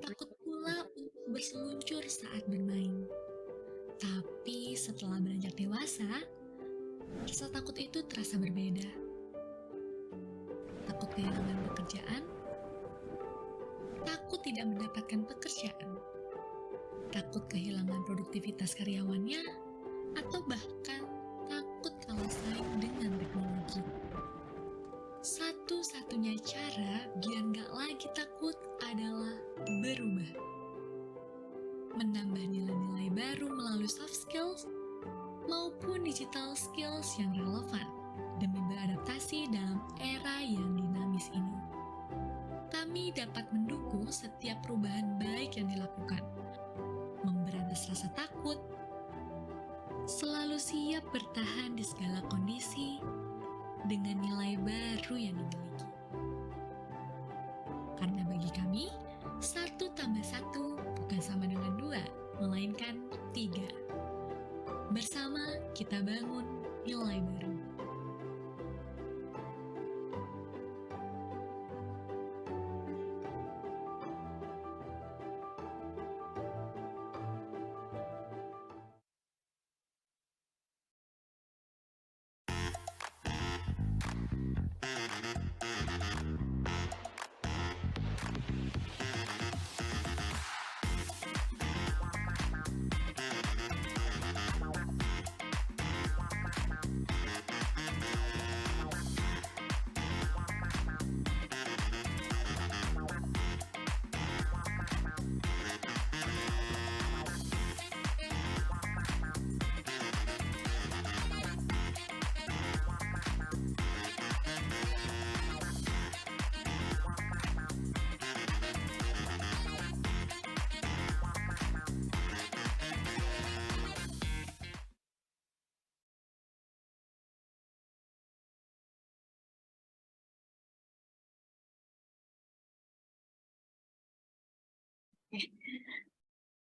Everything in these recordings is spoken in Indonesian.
Takut pula untuk berseluncur saat bermain. Tapi setelah beranjak dewasa, rasa takut itu terasa berbeda. Takut kehilangan pekerjaan, takut tidak mendapatkan pekerjaan, takut kehilangan produktivitas karyawannya, atau bahkan takut kalah saing dengan teknologi. Satu-satunya cara biar nggak lagi takut adalah berubah. Menambah nilai-nilai baru melalui soft skills maupun digital skills yang relevan demi beradaptasi dalam era yang dinamis ini. Kami dapat mendukung setiap perubahan baik yang dilakukan, memberantas rasa takut, selalu siap bertahan di segala kondisi dengan nilai baru yang dimiliki. Karena bagi kami, 1 tambah 1 bukan sama dengan 2, melainkan 3. Bersama kita bangun nilai baru.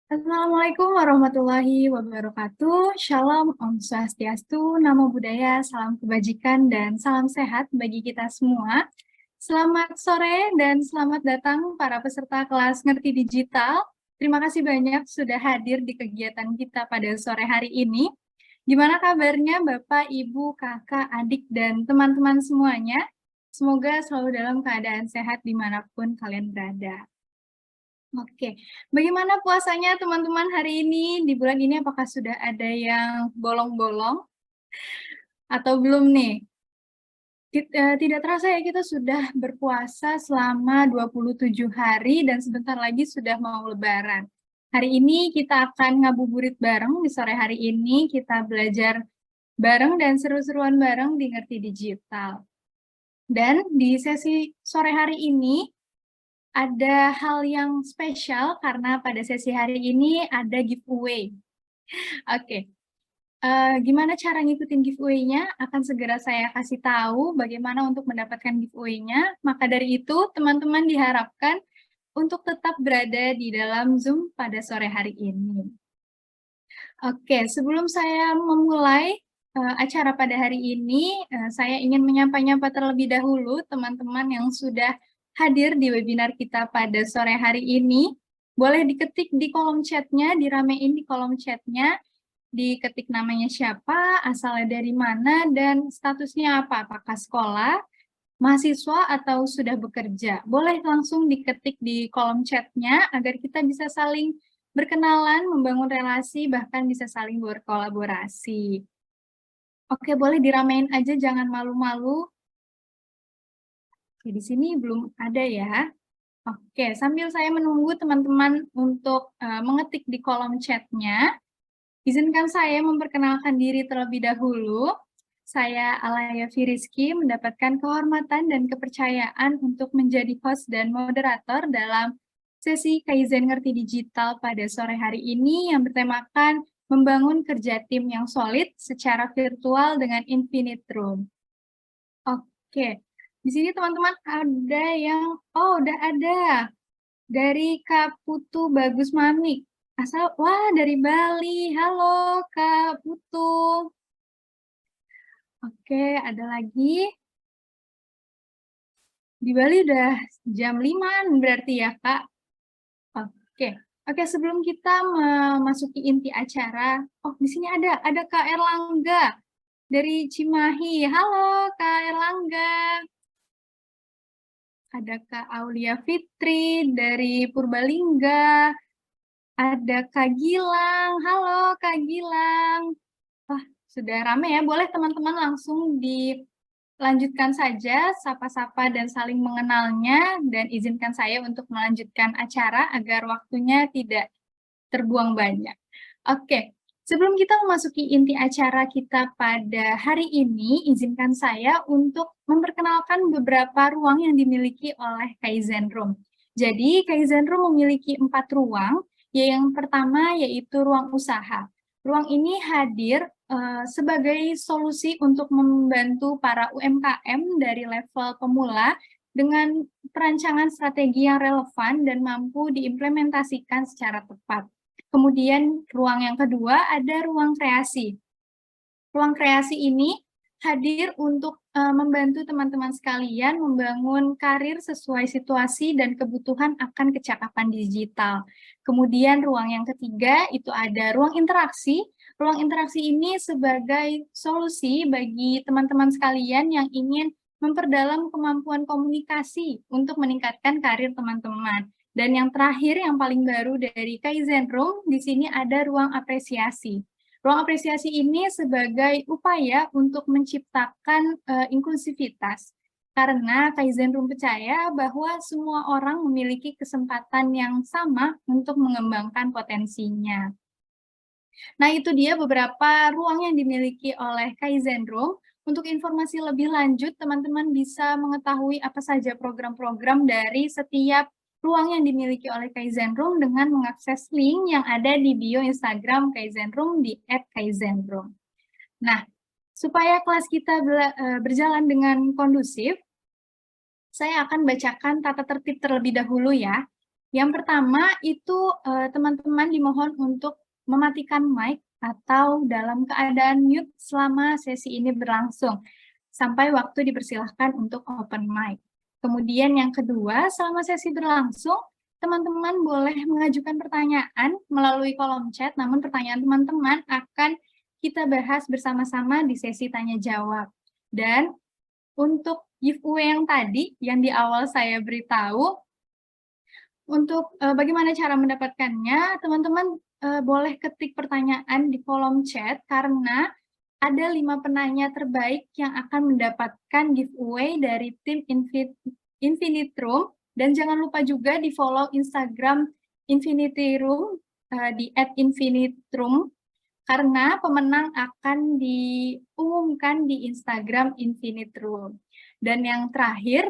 Assalamualaikum warahmatullahi wabarakatuh. Shalom, Om Swastiastu, Namo Buddhaya, salam kebajikan, dan salam sehat bagi kita semua. Selamat sore dan selamat datang para peserta kelas Ngerti Digital. Terima kasih banyak sudah hadir di kegiatan kita pada sore hari ini. Gimana kabarnya Bapak, Ibu, Kakak, adik, dan teman-teman semuanya? Semoga selalu dalam keadaan sehat dimanapun kalian berada. Oke, bagaimana puasanya teman-teman hari ini? Di bulan ini apakah sudah ada yang bolong-bolong atau belum nih? Tidak terasa ya kita sudah berpuasa selama 27 hari dan sebentar lagi sudah mau Lebaran. Hari ini kita akan ngabuburit bareng di sore hari ini, kita belajar bareng dan seru-seruan bareng di Ngerti Digital. Dan di sesi sore hari ini, ada hal yang spesial karena pada sesi hari ini ada giveaway. Oke, gimana cara ngikutin giveaway-nya? Akan segera saya kasih tahu bagaimana untuk mendapatkan giveaway-nya. Maka dari itu, teman-teman diharapkan untuk tetap berada di dalam Zoom pada sore hari ini. Oke, sebelum saya memulai acara pada hari ini, saya ingin menyapa-nyapa terlebih dahulu teman-teman yang sudah hadir di webinar kita pada sore hari ini. Boleh diketik di kolom chat-nya, diramein di kolom chat-nya, diketik namanya siapa, asalnya dari mana, dan statusnya apa, apakah sekolah, mahasiswa, atau sudah bekerja. Boleh langsung diketik di kolom chat-nya agar kita bisa saling berkenalan, membangun relasi, bahkan bisa saling berkolaborasi. Oke, boleh diramein aja, jangan malu-malu. Oke, di sini belum ada ya. Oke, sambil saya menunggu teman-teman untuk mengetik di kolom chat-nya, izinkan saya memperkenalkan diri terlebih dahulu. Saya Alaya Firiski mendapatkan kehormatan dan kepercayaan untuk menjadi host dan moderator dalam sesi Kaizen Ngerti Digital pada sore hari ini yang bertemakan membangun kerja tim yang solid secara virtual dengan Infinite Room. Oke, di sini teman-teman ada yang, udah ada dari Kak Putu Bagus Mami. Wah, dari Bali. Halo Kak Putu. Oke, ada lagi. Di Bali udah jam 5 berarti ya, Kak? Oke, sebelum kita memasuki inti acara, di sini ada Kak Erlangga dari Cimahi. Halo Kak Erlangga. Ada Kak Aulia Fitri dari Purbalingga. Ada Kak Gilang. Halo Kak Gilang. Wah, sudah ramai ya. Boleh teman-teman langsung dilanjutkan saja, sapa-sapa dan saling mengenalnya, dan izinkan saya untuk melanjutkan acara agar waktunya tidak terbuang banyak. Oke, sebelum kita memasuki inti acara kita pada hari ini, izinkan saya untuk memperkenalkan beberapa ruang yang dimiliki oleh Kaizen Room. Jadi, Kaizen Room memiliki 4 ruang, yang pertama yaitu ruang usaha. Ruang ini hadir sebagai solusi untuk membantu para UMKM dari level pemula dengan perancangan strategi yang relevan dan mampu diimplementasikan secara tepat. Kemudian ruang yang kedua ada ruang kreasi. Ruang kreasi ini hadir untuk membantu teman-teman sekalian membangun karir sesuai situasi dan kebutuhan akan kecakapan digital. Kemudian ruang yang ketiga itu ada ruang interaksi. Ruang interaksi ini sebagai solusi bagi teman-teman sekalian yang ingin memperdalam kemampuan komunikasi untuk meningkatkan karir teman-teman. Dan yang terakhir, yang paling baru dari Kaizen Room, di sini ada ruang apresiasi. Ruang apresiasi ini sebagai upaya untuk menciptakan inklusivitas. Karena Kaizen Room percaya bahwa semua orang memiliki kesempatan yang sama untuk mengembangkan potensinya. Nah, itu dia beberapa ruang yang dimiliki oleh Kaizen Room. Untuk informasi lebih lanjut, teman-teman bisa mengetahui apa saja program-program dari setiap ruang yang dimiliki oleh Kaizen Room dengan mengakses link yang ada di bio Instagram Kaizen Room di @kaizenroom. Nah, supaya kelas kita berjalan dengan kondusif, saya akan bacakan tata tertib terlebih dahulu ya. Yang pertama itu teman-teman dimohon untuk mematikan mic atau dalam keadaan mute selama sesi ini berlangsung, sampai waktu dipersilahkan untuk open mic. Kemudian yang kedua, selama sesi berlangsung, teman-teman boleh mengajukan pertanyaan melalui kolom chat, namun pertanyaan teman-teman akan kita bahas bersama-sama di sesi tanya-jawab. Dan untuk giveaway yang tadi, yang di awal saya beritahu, untuk bagaimana cara mendapatkannya, teman-teman boleh ketik pertanyaan di kolom chat karena ada 5 penanya terbaik yang akan mendapatkan giveaway dari tim Infinite Room, dan jangan lupa juga di follow Instagram Infinity Room di @infinityroom karena pemenang akan diumumkan di Instagram Infinite Room. Dan yang terakhir,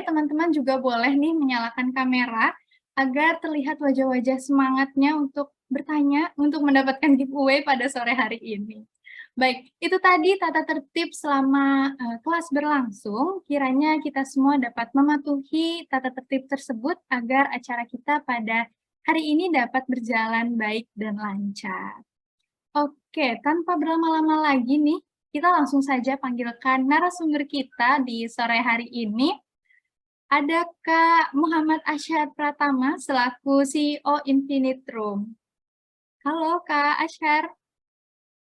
teman-teman juga boleh nih menyalakan kamera agar terlihat wajah-wajah semangatnya untuk bertanya untuk mendapatkan giveaway pada sore hari ini. Baik, itu tadi tata tertib selama kelas berlangsung. Kiranya kita semua dapat mematuhi tata tertib tersebut agar acara kita pada hari ini dapat berjalan baik dan lancar. Oke, tanpa berlama-lama lagi nih, kita langsung saja panggilkan narasumber kita di sore hari ini. Ada Kak Muhammad Asyar Pratama selaku CEO Infinite Room. Halo Kak Asyar.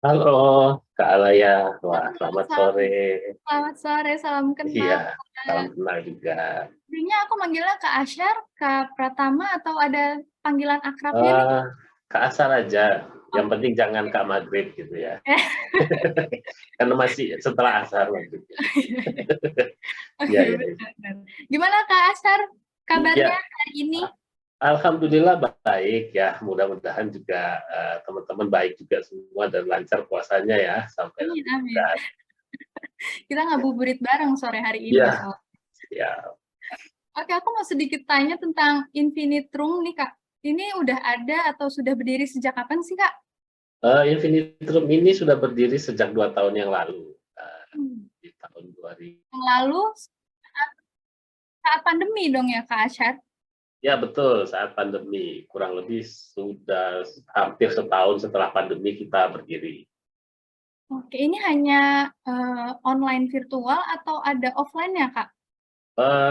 Halo Kak Alaya, wah selamat sore. Selamat sore, salam kenal. Iya, salam kenal juga. Sebenarnya aku manggilnya Kak Asyar, Kak Pratama, atau ada panggilan akrabnya nih? Kak Asar aja, yang penting jangan Kak Maghrib gitu ya. Karena masih setelah asar maksudnya. Oke, Iya, iya. benar. Gimana Kak Asyar kabarnya Ya, hari ini? Alhamdulillah baik ya, mudah-mudahan juga teman-teman baik juga semua dan lancar puasanya ya sampai Amin, nanti. amin. Kita ngabuburit bareng sore hari ini. Iya, ya. Oke, aku mau sedikit tanya tentang Infinite Room nih Kak. Ini udah ada atau sudah berdiri sejak kapan sih Kak? Infinite Room ini sudah berdiri sejak 2 tahun yang lalu, di tahun 2000. Yang lalu saat pandemi dong ya Kak Asyar? Ya betul, saat pandemi, kurang lebih sudah hampir setahun setelah pandemi kita berdiri. Oke, ini hanya online virtual atau ada offline-nya Kak?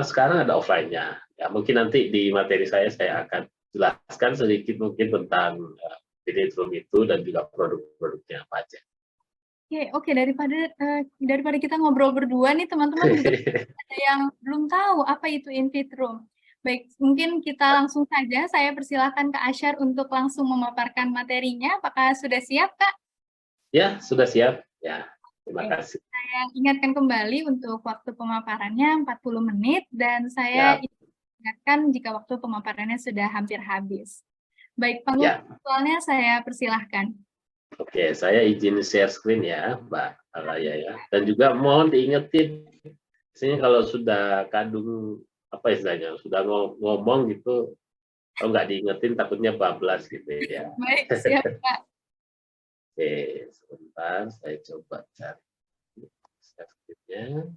Sekarang ada offline-nya, Ya, mungkin nanti di materi saya akan jelaskan sedikit mungkin tentang Infinite Room itu dan juga produk-produknya apa aja. Oke, daripada kita ngobrol berdua nih, teman-teman juga ada yang belum tahu apa itu Infinite Room. Baik, mungkin kita langsung saja. Saya persilahkan Kak Asyar untuk langsung memaparkan materinya. Apakah sudah siap, Kak? Ya, sudah siap. Ya, terima Oke. kasih. Saya ingatkan kembali untuk waktu pemaparannya 40 menit, dan saya Ya, ingatkan jika waktu pemaparannya sudah hampir habis. Baik, ya. pengetahuannya saya persilahkan. Oke, saya izin share screen ya, Mbak Alaya ya. Dan juga mohon diingetin, biasanya kalau sudah kadung apa istilahnya, sudah ngomong gitu, kalau nggak diingetin takutnya bablas gitu ya. Baik, siap, Kak. Oke, sebentar saya coba cari share screen-nya.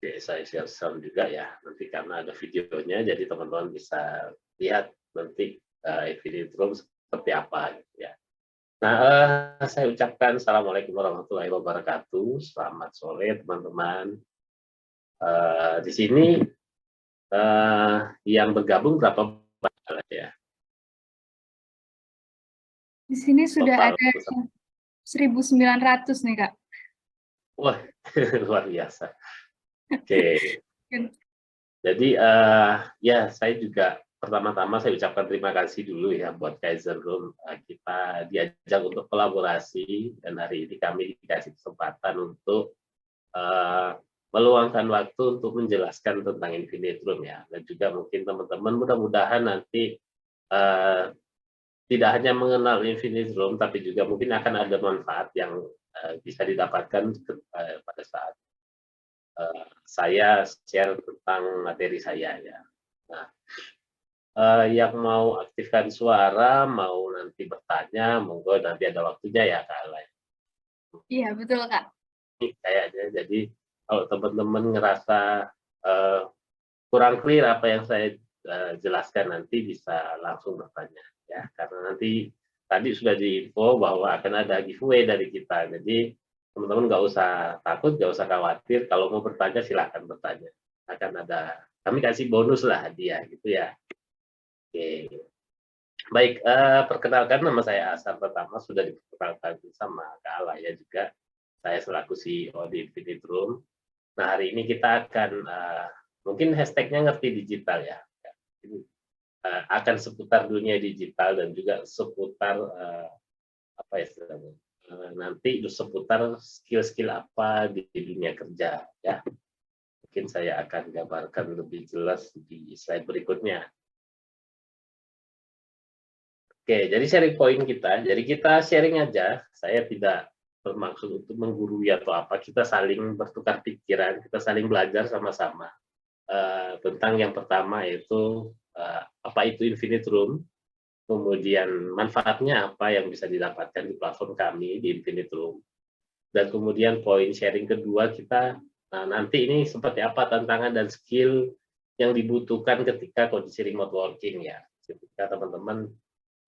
Oke, saya share sound juga ya, nanti karena ada videonya, jadi teman-teman bisa lihat nanti Infinite Room seperti apa gitu ya. Nah, saya ucapkan Assalamualaikum warahmatullahi wabarakatuh. Selamat sore teman-teman. Di sini yang bergabung berapa banyak ya? Di sini sudah Total. ada 1.900 nih, Kak. Wah, luar biasa. Oke. Jadi ya saya juga pertama-tama saya ucapkan terima kasih dulu ya buat Kaiser Room. Kita diajak untuk kolaborasi dan hari ini kami dikasih kesempatan untuk meluangkan waktu untuk menjelaskan tentang Infinite Room ya. Dan juga mungkin teman-teman mudah-mudahan nanti tidak hanya mengenal Infinite Room, tapi juga mungkin akan ada manfaat yang bisa didapatkan pada saat saya share tentang materi saya ya. Nah, yang mau aktifkan suara, mau nanti bertanya, monggo nanti ada waktunya ya Kak Alay. Iya, betul, Kak. Kayaknya jadi kalau teman-teman ngerasa kurang clear apa yang saya jelaskan nanti bisa langsung bertanya ya, karena nanti tadi sudah diinfo bahwa akan ada giveaway dari kita, jadi teman-teman nggak usah takut, nggak usah khawatir, kalau mau bertanya silahkan bertanya, akan ada kami kasih bonus lah hadiah gitu ya. Oke, baik, perkenalkan nama saya Asar, pertama sudah diperkenalkan sama Kak Alaya juga, saya selaku CEO di Infinite Room. Nah, hari ini kita akan mungkin hashtagnya ngerti digital ya. Akan seputar dunia digital dan juga seputar apa ya istilahnya, nanti seputar skill-skill apa di dunia kerja ya. Mungkin saya akan gambarkan lebih jelas di slide berikutnya. Oke, jadi sharing point kita. Jadi kita sharing aja. Saya tidak bermaksud untuk menggurui atau apa. Kita saling bertukar pikiran, kita saling belajar sama-sama. Tentang yang pertama yaitu apa itu Infinite Room, kemudian manfaatnya apa yang bisa didapatkan di platform kami di Infinite Room, dan kemudian poin sharing kedua kita nanti ini seperti apa tantangan dan skill yang dibutuhkan ketika kondisi remote working ya, ketika teman-teman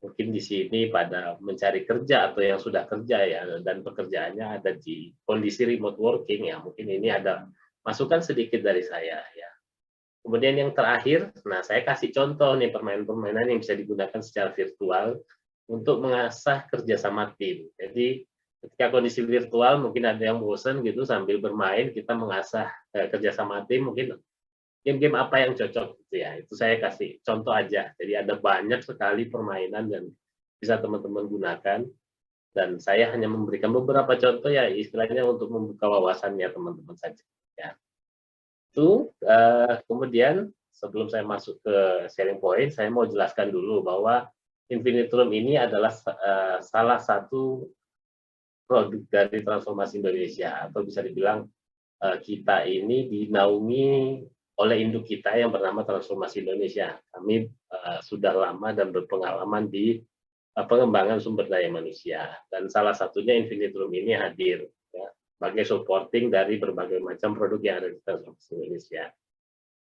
mungkin di sini pada mencari kerja atau yang sudah kerja ya dan pekerjaannya ada di kondisi remote working ya, mungkin ini ada masukan sedikit dari saya ya. Kemudian yang terakhir, nah saya kasih contoh nih permainan-permainan yang bisa digunakan secara virtual untuk mengasah kerjasama tim. Jadi ketika kondisi virtual mungkin ada yang bosan gitu sambil bermain kita mengasah kerjasama tim, mungkin game-game apa yang cocok gitu ya. Itu saya kasih contoh aja. Jadi ada banyak sekali permainan yang bisa teman-teman gunakan dan saya hanya memberikan beberapa contoh ya istilahnya untuk membuka wawasannya teman-teman saja ya. Itu kemudian sebelum saya masuk ke sharing point, saya mau jelaskan dulu bahwa Infinite Room ini adalah salah satu produk dari Transformasi Indonesia, atau bisa dibilang kita ini dinaungi oleh induk kita yang bernama Transformasi Indonesia. Kami sudah lama dan berpengalaman di pengembangan sumber daya manusia, dan salah satunya Infinite Room ini hadir ya, sebagai supporting dari berbagai macam produk yang ada di Transformasi Indonesia.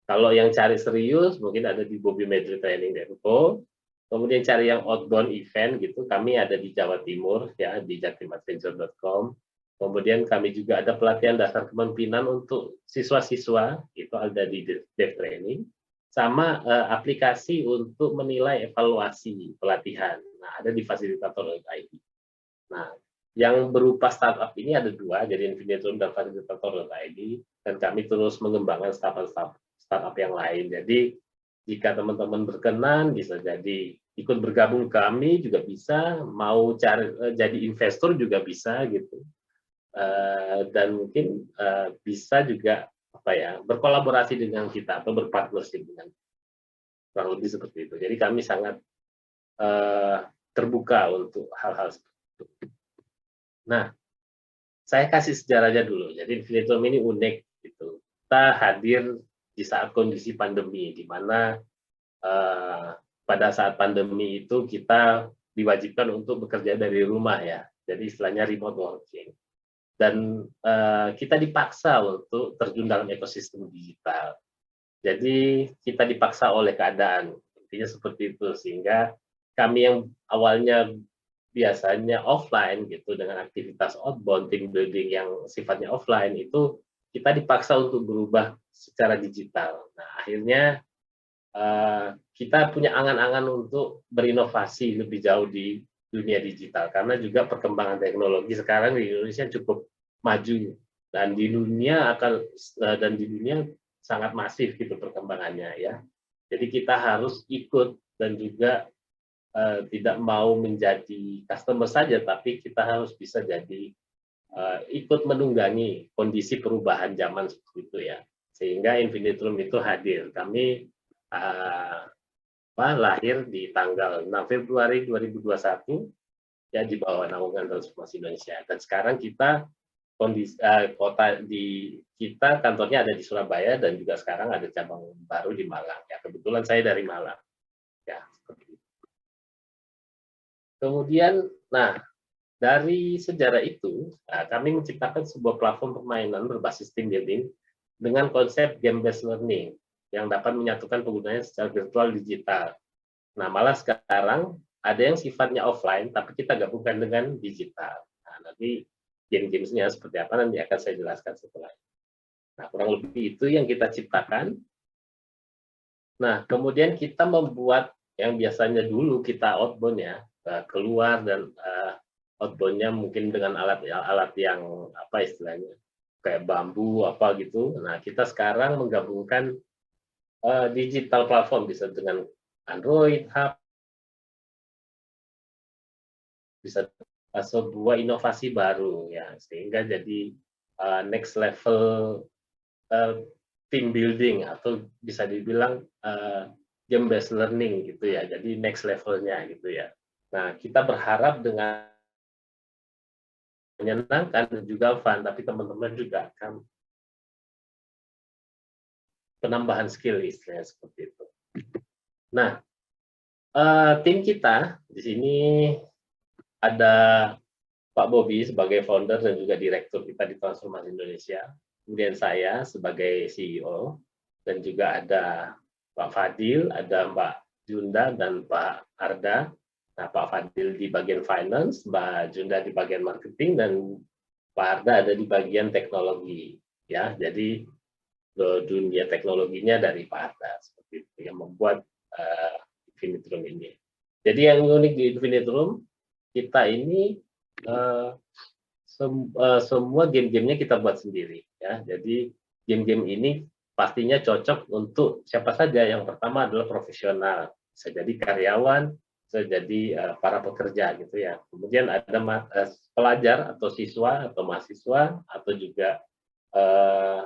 Kalau yang cari serius mungkin ada di Bobby Medri Training Info. Kemudian cari yang outbound event gitu, kami ada di Jawa Timur ya, di jatimadventure.com. Kemudian kami juga ada pelatihan dasar kepemimpinan untuk siswa-siswa, itu ada di Dev Training, sama aplikasi untuk menilai evaluasi pelatihan. Nah, ada di fasilitator.id. Nah, yang berupa startup ini ada dua, jadi Infinite Room dan fasilitator.id, dan kami terus mengembangkan startup yang lain. Jadi jika teman-teman berkenan, bisa jadi ikut bergabung kami juga bisa, mau cari jadi investor juga bisa gitu. Dan mungkin bisa juga berkolaborasi dengan kita atau berpartnership dengan, kurang lebih seperti itu. Jadi kami sangat terbuka untuk hal-hal seperti itu. Nah, saya kasih sejarahnya dulu. Jadi Infinite Room ini unik gitu. Kita hadir di saat kondisi pandemi, di mana pada saat pandemi itu kita diwajibkan untuk bekerja dari rumah ya. Jadi istilahnya remote working. Dan kita dipaksa untuk terjun dalam ekosistem digital. Jadi kita dipaksa oleh keadaan, intinya seperti itu, sehingga kami yang awalnya biasanya offline gitu dengan aktivitas outbound team building yang sifatnya offline itu kita dipaksa untuk berubah secara digital. Nah, akhirnya kita punya angan-angan untuk berinovasi lebih jauh di dunia digital karena juga perkembangan teknologi sekarang di Indonesia cukup maju dan di dunia sangat masif gitu perkembangannya ya. Jadi kita harus ikut dan juga tidak mau menjadi customer saja, tapi kita harus bisa jadi ikut menunggangi kondisi perubahan zaman seperti itu ya. Sehingga Infinite Room itu hadir. Kami lahir di tanggal 6 Februari 2021 ya di bawah naungan Transformasi Indonesia. Dan sekarang kita kita kantornya ada di Surabaya dan juga sekarang ada cabang baru di Malang. Ya kebetulan saya dari Malang. Ya seperti itu. Kemudian, nah dari sejarah itu kami menciptakan sebuah platform permainan berbasis team building dengan konsep game based learning yang dapat menyatukan penggunanya secara virtual digital. Nah, malah sekarang ada yang sifatnya offline, tapi kita gabungkan dengan digital. Nah, nanti game-gamesnya seperti apa nanti akan saya jelaskan setelah ini. Nah, kurang lebih itu yang kita ciptakan. Nah, kemudian kita membuat yang biasanya dulu kita outbound ya, keluar dan outbound-nya mungkin dengan alat yang apa istilahnya, kayak bambu apa gitu. Nah, kita sekarang menggabungkan digital platform bisa dengan Android, Hub, bisa sebuah inovasi baru ya, sehingga jadi next level team building atau bisa dibilang game based learning gitu ya. Jadi next levelnya gitu ya. Nah, kita berharap dengan menyenangkan dan juga fun, tapi teman-teman juga akan penambahan skill istilahnya seperti itu. Nah, tim kita di sini ada Pak Bobby sebagai founder dan juga direktur kita di Transformasi Indonesia. Kemudian saya sebagai CEO dan juga ada Pak Fadil, ada Mbak Junda dan Pak Arda. Nah, Pak Fadil di bagian finance, Mbak Junda di bagian marketing, dan Pak Arda ada di bagian teknologi. Ya, jadi dunia teknologinya dari Pak Arda seperti itu yang membuat Infinite Room ini. Jadi yang unik di Infinite Room kita ini semua game-gamenya kita buat sendiri ya. Jadi game-game ini pastinya cocok untuk siapa saja. Yang pertama adalah profesional, bisa jadi karyawan, bisa jadi para pekerja gitu ya. Kemudian ada pelajar atau siswa atau mahasiswa atau juga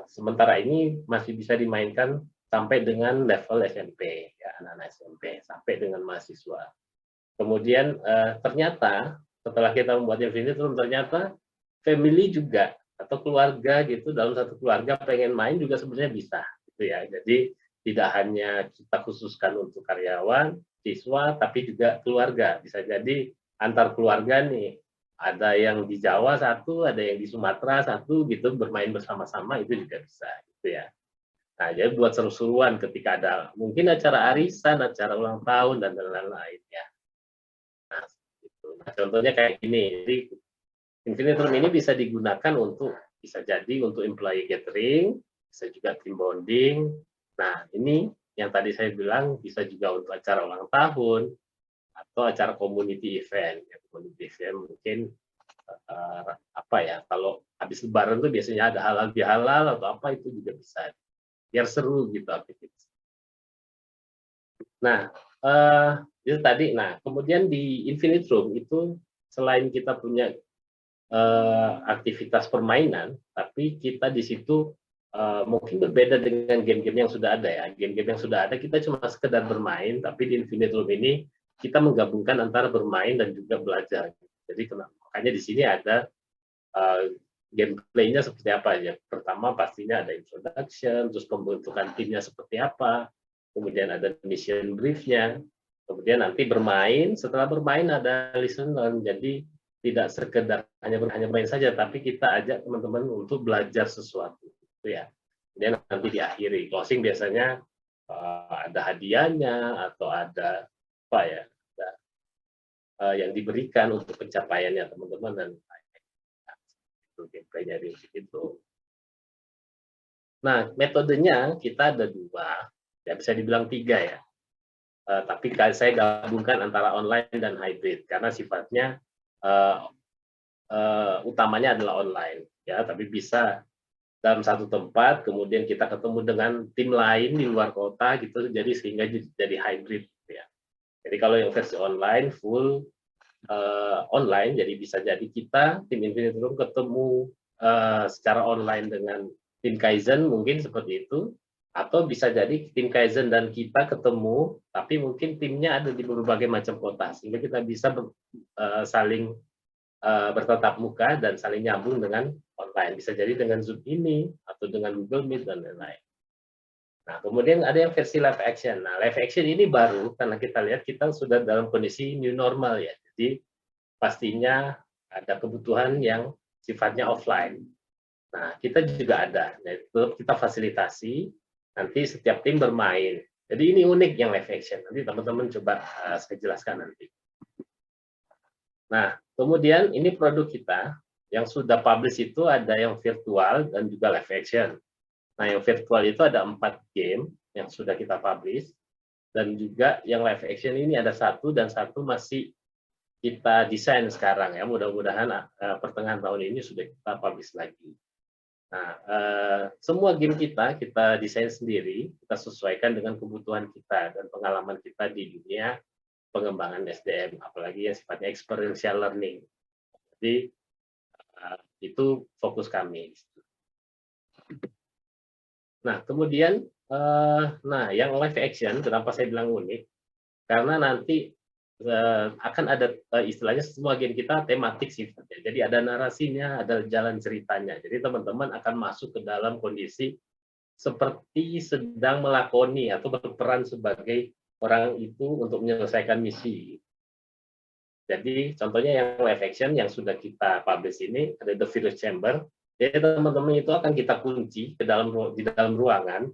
sementara ini masih bisa dimainkan sampai dengan level SMP ya, anak-anak SMP sampai dengan mahasiswa. Kemudian ternyata setelah kita membuat Infinite Room ternyata family juga atau keluarga gitu, dalam satu keluarga pengen main juga sebenarnya bisa gitu ya. Jadi tidak hanya kita khususkan untuk karyawan, siswa tapi juga keluarga. Bisa jadi antar keluarga nih, ada yang di Jawa satu, ada yang di Sumatera satu gitu bermain bersama-sama itu juga bisa gitu ya. Nah, jadi buat seru-seruan ketika ada mungkin acara arisan, acara ulang tahun dan lain-lain ya. Nah, gitu. Nah, contohnya kayak gini. Jadi Infinite Room ini bisa digunakan untuk bisa jadi untuk employee gathering, bisa juga team bonding. Nah, ini yang tadi saya bilang bisa juga untuk acara ulang tahun atau acara community event. Ya, community event mungkin apa ya, kalau habis lebaran tuh biasanya ada halal bihalal atau apa itu juga bisa. Biar seru gitu aktivitas. Nah, itu tadi. Nah, kemudian di Infinite Room itu selain kita punya aktivitas permainan, tapi kita di situ mungkin berbeda dengan game-game yang sudah ada ya. Game-game yang sudah ada kita cuma sekedar bermain, tapi di Infinite Room ini kita menggabungkan antara bermain dan juga belajar. Jadi makanya di sini ada gameplay-nya seperti apa ya. Pertama pastinya ada introduction, terus pembentukan timnya seperti apa, kemudian ada mission brief-nya, kemudian nanti bermain, setelah bermain ada listen learn. Jadi tidak sekedar hanya bermain saja, tapi kita ajak teman-teman untuk belajar sesuatu, gitu ya. Kemudian nanti diakhiri closing biasanya ada hadiahnya atau ada apa ya, ada, yang diberikan untuk pencapaiannya teman-teman dan itu gameplay-nya di situ. Nah, metodenya kita ada dua, ya bisa dibilang tiga ya. Tapi saya gabungkan antara online dan hybrid karena sifatnya utamanya adalah online ya, tapi bisa dalam satu tempat kemudian kita ketemu dengan tim lain di luar kota gitu, jadi sehingga jadi hybrid ya. Jadi kalau yang versi online full online, jadi bisa jadi kita tim Infinite Room ketemu secara online dengan tim Kaizen mungkin seperti itu, atau bisa jadi tim Kaizen dan kita ketemu tapi mungkin timnya ada di berbagai macam kota sehingga kita bisa saling bertatap muka dan saling nyambung dengan online. Bisa jadi dengan Zoom ini atau dengan Google Meet dan lain-lain. Nah, kemudian ada yang versi live action. Nah, live action ini baru karena kita lihat kita sudah dalam kondisi new normal ya. Jadi pastinya ada kebutuhan yang sifatnya offline. Nah, kita juga ada. Nah, itu kita fasilitasi nanti setiap tim bermain. Jadi ini unik yang live action. Nanti teman-teman coba saya jelaskan nanti. Nah, kemudian ini produk kita yang sudah publish itu ada yang virtual dan juga live action. Nah, yang virtual itu ada 4 game yang sudah kita publish, dan juga yang live action ini ada 1 dan 1 masih kita desain sekarang ya. Mudah-mudahan pertengahan tahun ini sudah kita publish lagi. Nah, semua game kita desain sendiri, kita sesuaikan dengan kebutuhan kita dan pengalaman kita di dunia pengembangan SDM, apalagi yang sifatnya experiential learning. Jadi itu fokus kami. Nah, kemudian yang live action, kenapa saya bilang unik? Karena nanti akan ada istilahnya semua game kita tematik sifatnya. Jadi ada narasinya, ada jalan ceritanya. Jadi teman-teman akan masuk ke dalam kondisi seperti sedang melakoni atau berperan sebagai orang itu untuk menyelesaikan misi. Jadi contohnya yang live action yang sudah kita publish ini ada The Virus Chamber. Jadi teman-teman itu akan kita kunci di dalam ruangan,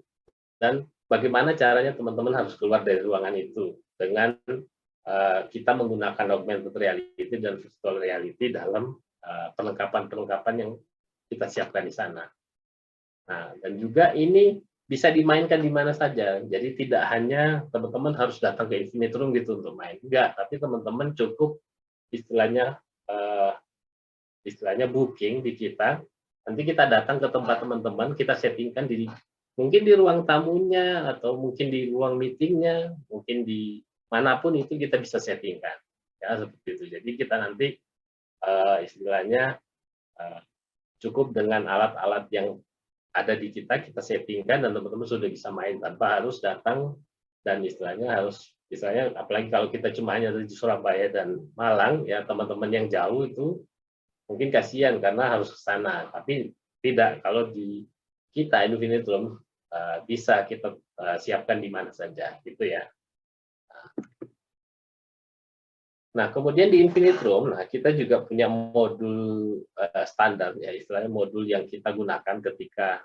dan bagaimana caranya teman-teman harus keluar dari ruangan itu dengan kita menggunakan augmented reality dan virtual reality dalam perlengkapan-perlengkapan yang kita siapkan di sana. Nah, dan juga ini bisa dimainkan di mana saja. Jadi tidak hanya teman-teman harus datang ke Infinite Room gitu untuk main. Enggak, tapi teman-teman cukup istilahnya booking di kita. Nanti kita datang ke tempat teman-teman, kita settingkan mungkin di ruang tamunya atau mungkin di ruang meetingnya, mungkin di manapun itu kita bisa settingkan. Ya, seperti itu. Jadi kita nanti istilahnya cukup dengan alat-alat yang ada di kita settingkan dan teman-teman sudah bisa main tanpa harus datang, dan istilahnya apalagi kalau kita cuma hanya di Surabaya dan Malang ya, teman-teman yang jauh itu mungkin kasihan karena harus ke sana, tapi tidak, kalau di kita Infinite Room bisa kita siapkan di mana saja gitu ya. Nah, kemudian di Infinite Room, nah kita juga punya modul standar, ya istilahnya modul yang kita gunakan ketika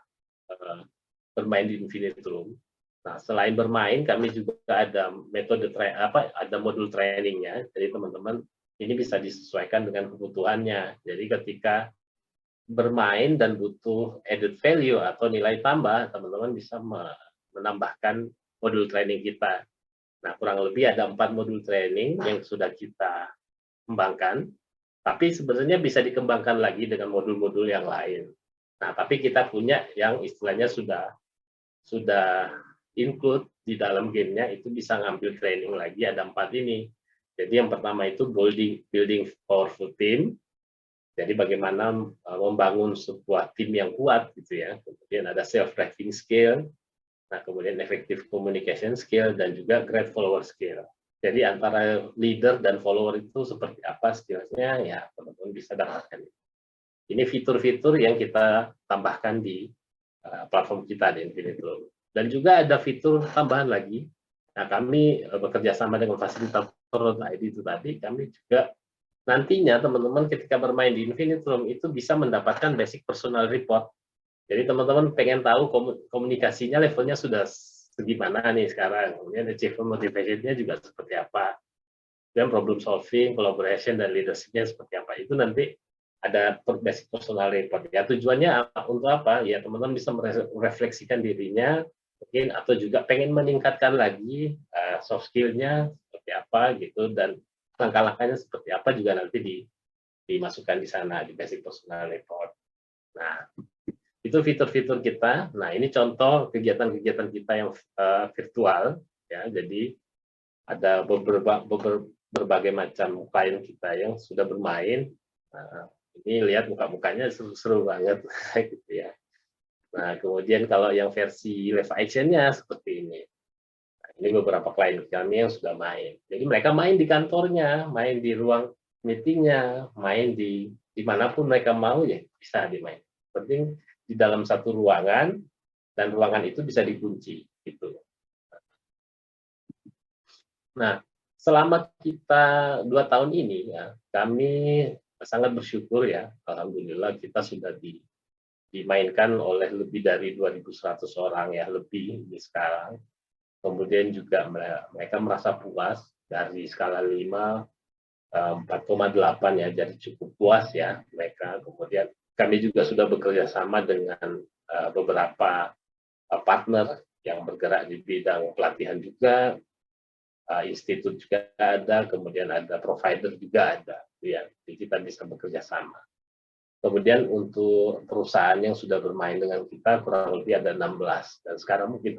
bermain di Infinite Room. Nah, selain bermain, kami juga ada metode ada modul trainingnya. Jadi teman-teman ini bisa disesuaikan dengan kebutuhannya. Jadi ketika bermain dan butuh added value atau nilai tambah, teman-teman bisa menambahkan modul training kita. Nah, kurang lebih ada 4 modul training yang sudah kita kembangkan, tapi sebenarnya bisa dikembangkan lagi dengan modul-modul yang lain. Nah, tapi kita punya yang istilahnya sudah include di dalam gamenya, itu bisa ngambil training lagi, ada 4 ini. Jadi yang pertama itu building powerful team. Jadi bagaimana membangun sebuah tim yang kuat gitu ya. Kemudian ada self-driving skill, nah kemudian effective communication skill, dan juga great follower skill. Jadi antara leader dan follower itu seperti apa skillsnya, ya teman-teman bisa dapatkan. Ini fitur-fitur yang kita tambahkan di platform kita di Infinite Room. Dan juga ada fitur tambahan lagi. Nah, kami bekerja sama dengan fasilitator.id itu tadi, kami juga nantinya teman-teman ketika bermain di Infinite Room itu bisa mendapatkan basic personal report. Jadi teman-teman pengen tahu komunikasinya levelnya sudah segimana nih sekarang, kemudian achievement motivation-nya juga seperti apa, dan problem solving, collaboration, dan leadership-nya seperti apa. Itu nanti ada basic personal report. Ya tujuannya untuk apa? Ya teman-teman bisa merefleksikan dirinya, mungkin atau juga pengen meningkatkan lagi soft skill-nya seperti apa gitu, dan langkah-langkahnya seperti apa juga nanti dimasukkan di sana di basic personal report. Nah, itu fitur-fitur kita. Nah, ini contoh kegiatan-kegiatan kita yang virtual ya. Jadi ada berbagai macam klien kita yang sudah bermain. Nah, ini lihat muka-mukanya seru-seru banget gitu ya. Nah, kemudian kalau yang versi live action-nya seperti ini. Nah, ini beberapa klien kami yang sudah main. Jadi mereka main di kantornya, main di ruang meetingnya, main di dimanapun mereka mau ya bisa dimain. Penting di dalam satu ruangan, dan ruangan itu bisa dikunci gitu. Nah, selama kita 2 tahun ini ya, kami sangat bersyukur ya, alhamdulillah kita sudah dimainkan oleh lebih dari 2.100 orang ya, lebih di sekarang. Kemudian juga mereka merasa puas dari skala 5, 4,8 ya, jadi cukup puas ya mereka. Kemudian kami juga sudah bekerja sama dengan beberapa partner yang bergerak di bidang pelatihan juga, institut juga ada, kemudian ada provider juga ada, ya. Jadi kita bisa bekerja sama. Kemudian untuk perusahaan yang sudah bermain dengan kita kurang lebih ada 16, dan sekarang mungkin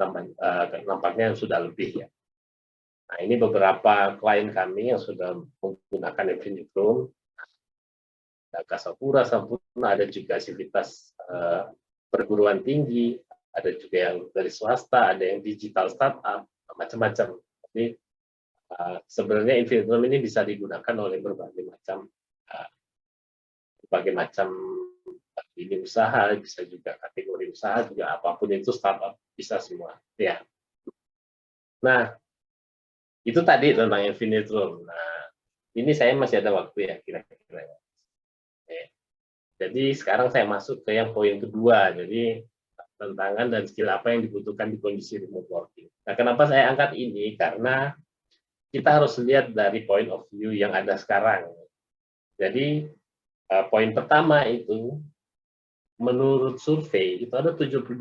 nampaknya sudah lebih ya. Nah, ini beberapa klien kami yang sudah menggunakan Infinite Room. Ada Kasapura, Sampurna, ada juga sivitas perguruan tinggi, ada juga yang dari swasta, ada yang digital startup, macam-macam. Jadi sebenarnya Infinite Room ini bisa digunakan oleh berbagai macam ini usaha, bisa juga kategori usaha, juga apapun itu startup bisa semua. Ya. Nah, itu tadi tentang Infinite Room. Nah, ini saya masih ada waktu ya kira-kira. Jadi sekarang saya masuk ke yang poin kedua. Jadi tantangan dan skill apa yang dibutuhkan di kondisi remote working. Nah, kenapa saya angkat ini? Karena kita harus lihat dari point of view yang ada sekarang. Jadi poin pertama itu, menurut survei itu ada 72%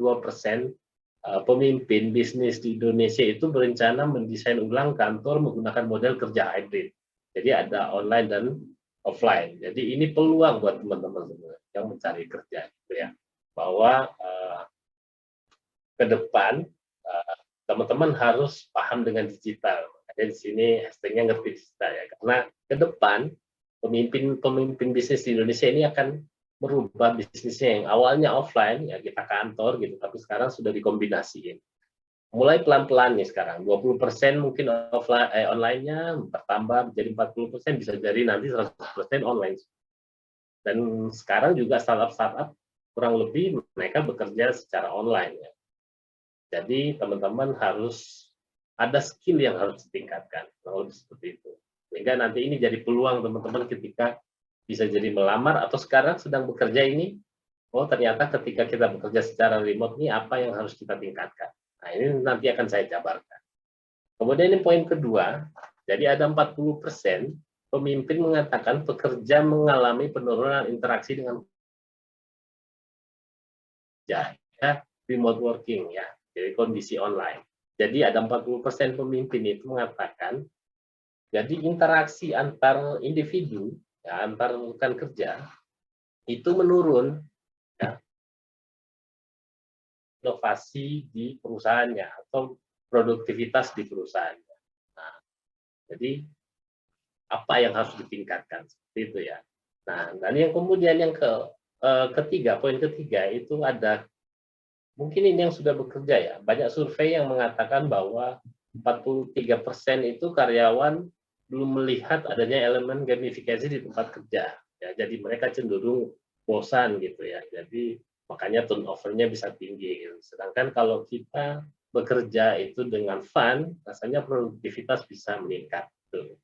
pemimpin bisnis di Indonesia itu berencana mendesain ulang kantor menggunakan model kerja hybrid. Jadi ada online dan offline. Jadi ini peluang buat teman-teman yang mencari kerja, gitu ya. Bahwa ke depan teman-teman harus paham dengan digital. Makanya di sini hashtagnya ngerti digital ya. Karena ke depan pemimpin bisnis di Indonesia ini akan merubah bisnisnya yang awalnya offline ya kita kantor gitu, tapi sekarang sudah dikombinasiin. Mulai pelan-pelan nih sekarang, 20% mungkin offline online-nya bertambah menjadi 40%, bisa jadi nanti 100% online. Dan sekarang juga startup kurang lebih mereka bekerja secara online ya. Jadi teman-teman harus ada skill yang harus ditingkatkan, kurang lebih seperti itu. Sehingga nanti ini jadi peluang teman-teman ketika bisa jadi melamar atau sekarang sedang bekerja ini, oh ternyata ketika kita bekerja secara remote ini apa yang harus kita tingkatkan. Nah ini nanti akan saya jabarkan. Kemudian ini poin kedua, jadi ada 40% pemimpin mengatakan pekerja mengalami penurunan interaksi dengan ya, remote working ya, jadi kondisi online. Jadi ada 40% pemimpin itu mengatakan, jadi interaksi antar individu, ya, antar rekan kerja itu menurun, ya, inovasi di perusahaannya atau produktivitas di perusahaannya. Nah, jadi apa yang harus ditingkatkan seperti itu ya. Nah, dan yang kemudian yang ketiga, poin ketiga itu ada mungkin ini yang sudah bekerja ya. Banyak survei yang mengatakan bahwa 43% itu karyawan belum melihat adanya elemen gamifikasi di tempat kerja. Ya, jadi mereka cenderung bosan gitu ya. Jadi makanya turnover-nya bisa tinggi. Gitu. Sedangkan kalau kita bekerja itu dengan fun, rasanya produktivitas bisa meningkat. Gitu.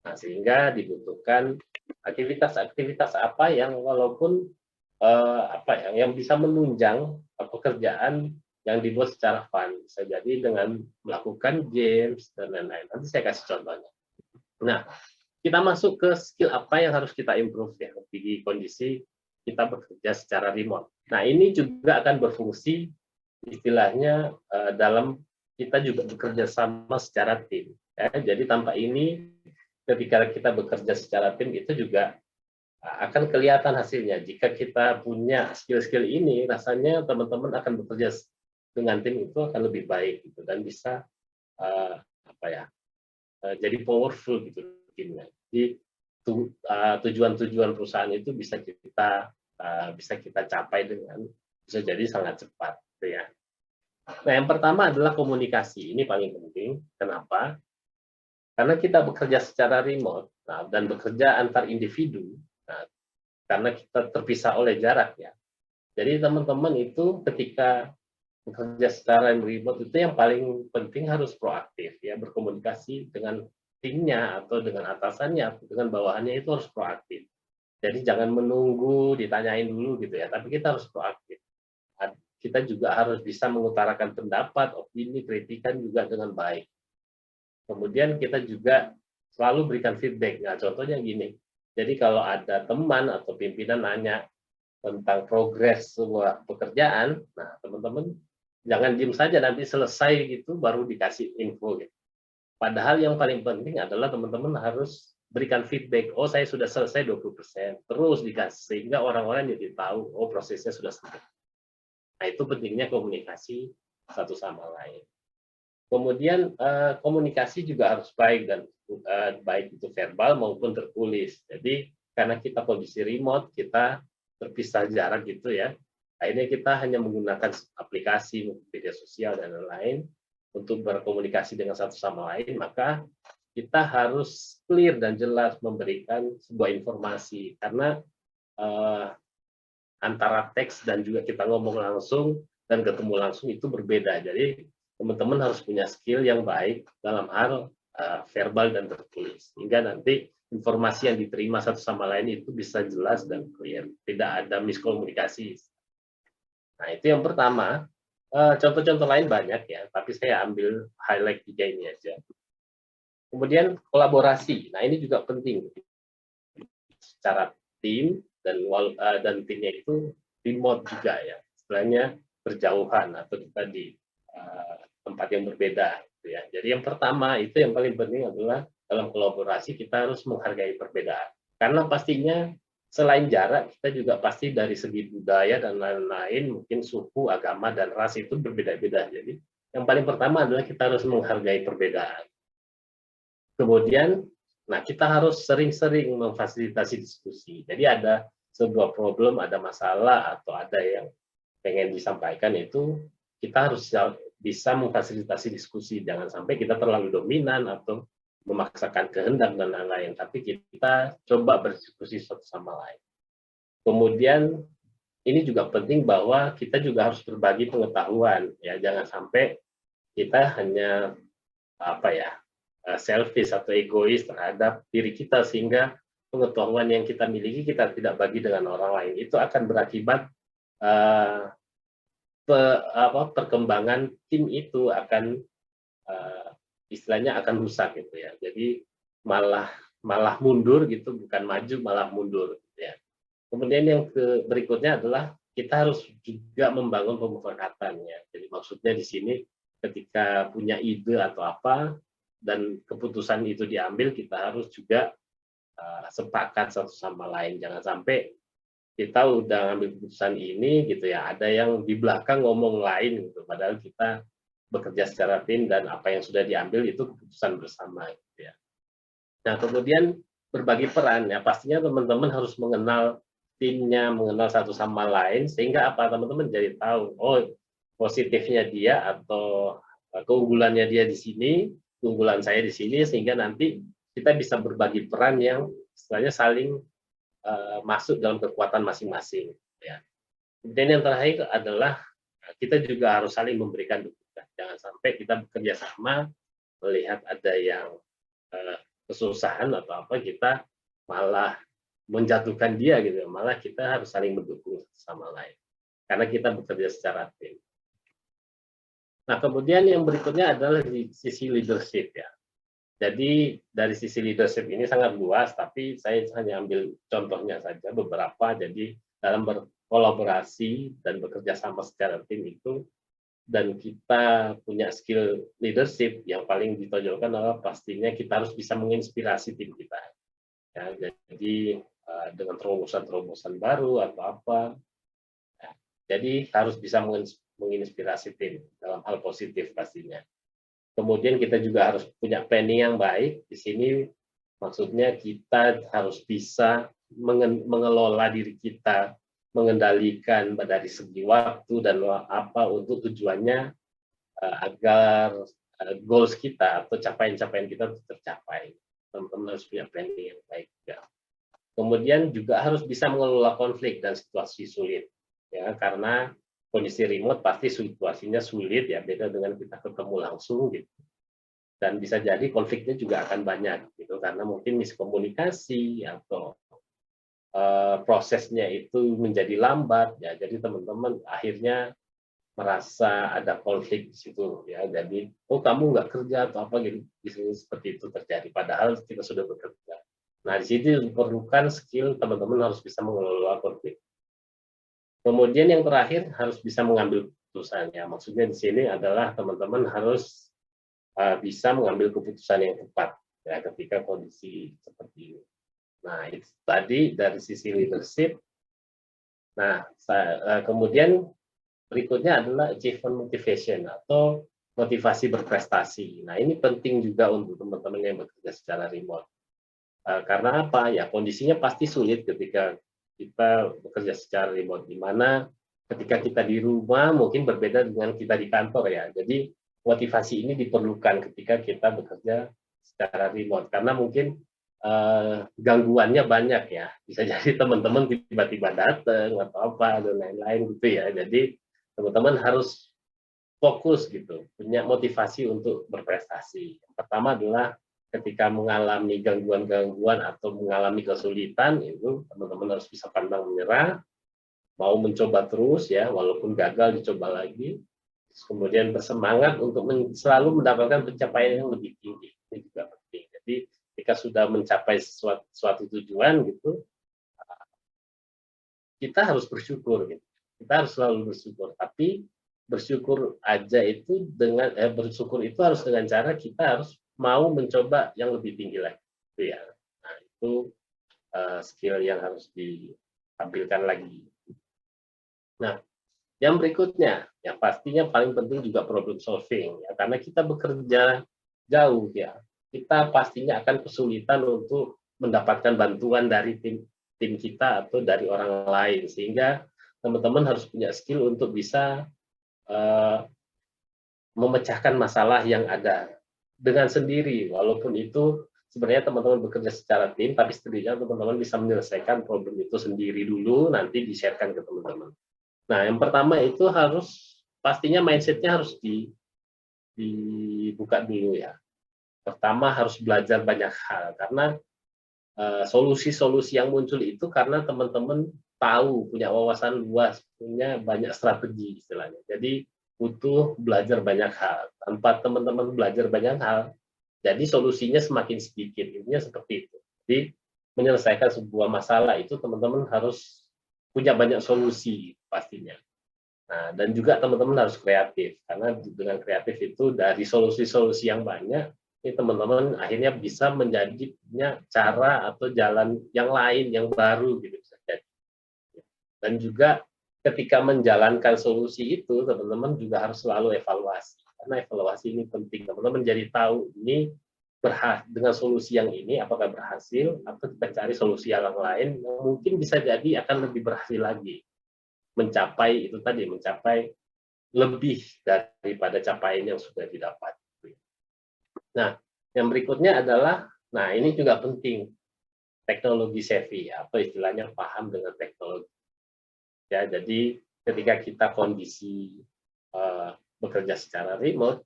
Nah, sehingga dibutuhkan aktivitas-aktivitas apa yang walaupun yang bisa menunjang pekerjaan yang dibuat secara fun. Bisa jadi dengan melakukan games dan lain-lain. Nanti saya kasih contohnya. Nah, kita masuk ke skill apa yang harus kita improve ya di kondisi kita bekerja secara remote. Nah, ini juga akan berfungsi istilahnya dalam kita juga bekerja sama secara tim. Ya. Jadi tanpa ini ketika kita bekerja secara tim itu juga akan kelihatan hasilnya. Jika kita punya skill-skill ini, rasanya teman-teman akan bekerja dengan tim itu akan lebih baik gitu dan bisa jadi powerful gitu timnya. Jadi tujuan-tujuan perusahaan itu bisa kita capai dengan bisa jadi sangat cepat, gitu ya. Nah, yang pertama adalah komunikasi. Ini paling penting. Kenapa? Karena kita bekerja secara remote dan bekerja antar individu. Nah, karena kita terpisah oleh jarak ya. Jadi teman-teman itu ketika bekerja secara remote itu yang paling penting harus proaktif ya, berkomunikasi dengan timnya atau dengan atasannya atau dengan bawahannya itu harus proaktif. Jadi jangan menunggu ditanyain dulu gitu ya, tapi kita harus proaktif. Kita juga harus bisa mengutarakan pendapat, opini, kritikan juga dengan baik. Kemudian kita juga selalu berikan feedback. Nah, contohnya gini. Jadi kalau ada teman atau pimpinan nanya tentang progres sebuah pekerjaan, nah teman-teman jangan diem saja nanti selesai gitu baru dikasih info gitu. Padahal yang paling penting adalah teman-teman harus berikan feedback. Oh, saya sudah selesai 20%. Terus dikasih sehingga orang-orang jadi tahu oh prosesnya sudah selesai. Nah, itu pentingnya komunikasi satu sama lain. Kemudian komunikasi juga harus baik dan baik itu verbal maupun tertulis. Jadi karena kita kondisi remote, kita terpisah jarak gitu ya. Akhirnya kita hanya menggunakan aplikasi, media sosial dan lain-lain untuk berkomunikasi dengan satu sama lain, maka kita harus clear dan jelas memberikan sebuah informasi karena antara teks dan juga kita ngomong langsung dan ketemu langsung itu berbeda. Jadi teman-teman harus punya skill yang baik dalam hal verbal dan tertulis sehingga nanti informasi yang diterima satu sama lain itu bisa jelas dan clear, tidak ada miskomunikasi. Nah, itu yang pertama. Contoh-contoh lain banyak ya, tapi saya ambil highlight 3 ini aja. Kemudian kolaborasi. Nah, ini juga penting secara tim dan timnya itu remote juga ya, istilahnya berjauhan atau kita di tempat yang berbeda gitu ya. Jadi yang pertama itu yang paling penting adalah dalam kolaborasi kita harus menghargai perbedaan. Karena pastinya selain jarak kita juga pasti dari segi budaya dan lain-lain, mungkin suku, agama dan ras itu berbeda-beda. Jadi yang paling pertama adalah kita harus menghargai perbedaan. Kemudian nah kita harus sering-sering memfasilitasi diskusi. Jadi ada sebuah problem, ada masalah atau ada yang pengen disampaikan itu kita harus bisa memfasilitasi diskusi, jangan sampai kita terlalu dominan atau memaksakan kehendak dan lain-lain, tapi kita coba berdiskusi satu sama lain. Kemudian ini juga penting bahwa kita juga harus berbagi pengetahuan, ya jangan sampai kita hanya selfish atau egois terhadap diri kita, sehingga pengetahuan yang kita miliki kita tidak bagi dengan orang lain. Itu akan berakibat uh, perkembangan tim itu akan istilahnya akan rusak gitu ya. Jadi malah mundur gitu, bukan maju malah mundur gitu ya. Kemudian yang berikutnya adalah kita harus juga membangun pemufakatan ya. Jadi maksudnya di sini ketika punya ide atau apa dan keputusan itu diambil, kita harus juga sepakat satu sama lain. Jangan sampai kita udah ngambil keputusan ini gitu ya, ada yang di belakang ngomong lain gitu, padahal kita bekerja secara tim dan apa yang sudah diambil itu keputusan bersama gitu ya. Nah, kemudian berbagi peran ya, pastinya teman-teman harus mengenal timnya, mengenal satu sama lain, sehingga apa, teman-teman jadi tahu, oh positifnya dia atau keunggulannya dia di sini, keunggulan saya di sini, sehingga nanti kita bisa berbagi peran yang istilahnya saling masuk dalam kekuatan masing-masing. Ya. Kemudian yang terakhir adalah kita juga harus saling memberikan dukungan. Jangan sampai kita bekerja sama, melihat ada yang kesusahan atau apa, kita malah menjatuhkan dia gitu. Malah kita harus saling mendukung sama lain. Karena kita bekerja secara tim. Nah, kemudian yang berikutnya adalah di sisi leadership ya. Jadi dari sisi leadership ini sangat luas, tapi saya hanya ambil contohnya saja beberapa. Jadi dalam berkolaborasi dan bekerja sama secara tim itu, dan kita punya skill leadership, yang paling ditonjolkan adalah pastinya kita harus bisa menginspirasi tim kita. Ya, jadi dengan terobosan-terobosan baru atau apa, ya, jadi harus bisa menginspirasi tim dalam hal positif pastinya. Kemudian kita juga harus punya planning yang baik. Di sini maksudnya kita harus bisa mengelola diri kita, mengendalikan dari segi waktu dan apa untuk tujuannya agar goals kita atau capaian-capaian kita tercapai. Teman-teman harus punya planning yang baik juga. Kemudian juga harus bisa mengelola konflik dan situasi sulit, ya, karena kondisi remote pasti situasinya sulit ya, beda dengan kita ketemu langsung gitu. Dan bisa jadi konfliknya juga akan banyak gitu, karena mungkin miskomunikasi atau prosesnya itu menjadi lambat ya. Jadi teman-teman akhirnya merasa ada konflik di situ ya. Jadi oh kamu nggak kerja atau apa gitu, seperti itu terjadi. Padahal kita sudah bekerja. Nah di sini diperlukan skill teman-teman harus bisa mengelola konflik. Kemudian yang terakhir harus bisa mengambil keputusan ya. Maksudnya di sini adalah teman-teman harus bisa mengambil keputusan yang tepat ya ketika kondisi seperti ini. Nah, itu tadi dari sisi leadership. Nah, kemudian berikutnya adalah achievement motivation atau motivasi berprestasi. Nah, ini penting juga untuk teman-teman yang bekerja secara remote. Karena apa? Ya, kondisinya pasti sulit ketika kita bekerja secara remote, di mana ketika kita di rumah mungkin berbeda dengan kita di kantor ya. Jadi motivasi ini diperlukan ketika kita bekerja secara remote, karena mungkin gangguannya banyak ya. Bisa jadi teman-teman tiba-tiba datang atau apa dan lain-lain gitu ya. Jadi teman-teman harus fokus gitu, punya motivasi untuk berprestasi. Yang pertama adalah ketika mengalami gangguan-gangguan atau mengalami kesulitan, itu teman-teman harus bisa pantang menyerah, mau mencoba terus ya, walaupun gagal dicoba lagi. Kemudian bersemangat untuk selalu mendapatkan pencapaian yang lebih tinggi. Ini juga penting. Jadi ketika sudah mencapai suatu tujuan gitu, kita harus bersyukur gitu. Kita harus selalu bersyukur. Tapi bersyukur aja itu dengan bersyukur itu harus dengan cara kita harus mau mencoba yang lebih tinggi lagi. Itu ya. Nah, itu skill yang harus ditampilkan lagi. Nah, yang berikutnya, yang pastinya paling penting juga problem solving, ya, karena kita bekerja jauh ya, kita pastinya akan kesulitan untuk mendapatkan bantuan dari tim kita atau dari orang lain, sehingga teman-teman harus punya skill untuk bisa memecahkan masalah yang ada dengan sendiri, walaupun itu sebenarnya teman-teman bekerja secara tim, tapi setidaknya teman-teman bisa menyelesaikan problem itu sendiri dulu, nanti di-share-kan ke teman-teman. Nah, yang pertama itu harus pastinya mindset-nya harus dibuka dulu ya. pertama harus belajar banyak hal, karena solusi-solusi yang muncul itu karena teman-teman tahu, punya wawasan luas, punya banyak strategi istilahnya. Jadi butuh belajar banyak hal. Tanpa teman-teman belajar banyak hal, jadi solusinya semakin sedikit. Intinya seperti itu. Jadi menyelesaikan sebuah masalah itu teman-teman harus punya banyak solusi pastinya. Nah, dan juga teman-teman harus kreatif, karena dengan kreatif itu dari solusi-solusi yang banyak, ini teman-teman akhirnya bisa menjadinya cara atau jalan yang lain, yang baru gitu bisa jadi. Dan juga ketika menjalankan solusi itu, teman-teman juga harus selalu evaluasi, karena evaluasi ini penting. Teman-teman jadi tahu ini dengan solusi yang ini apakah berhasil, atau kita cari solusi yang lain yang mungkin bisa jadi akan lebih berhasil lagi mencapai itu tadi, mencapai lebih daripada capaian yang sudah didapat. Nah, yang berikutnya adalah, nah ini juga penting, teknologi savvy atau istilahnya paham dengan teknologi. Ya, jadi ketika kita kondisi bekerja secara remote,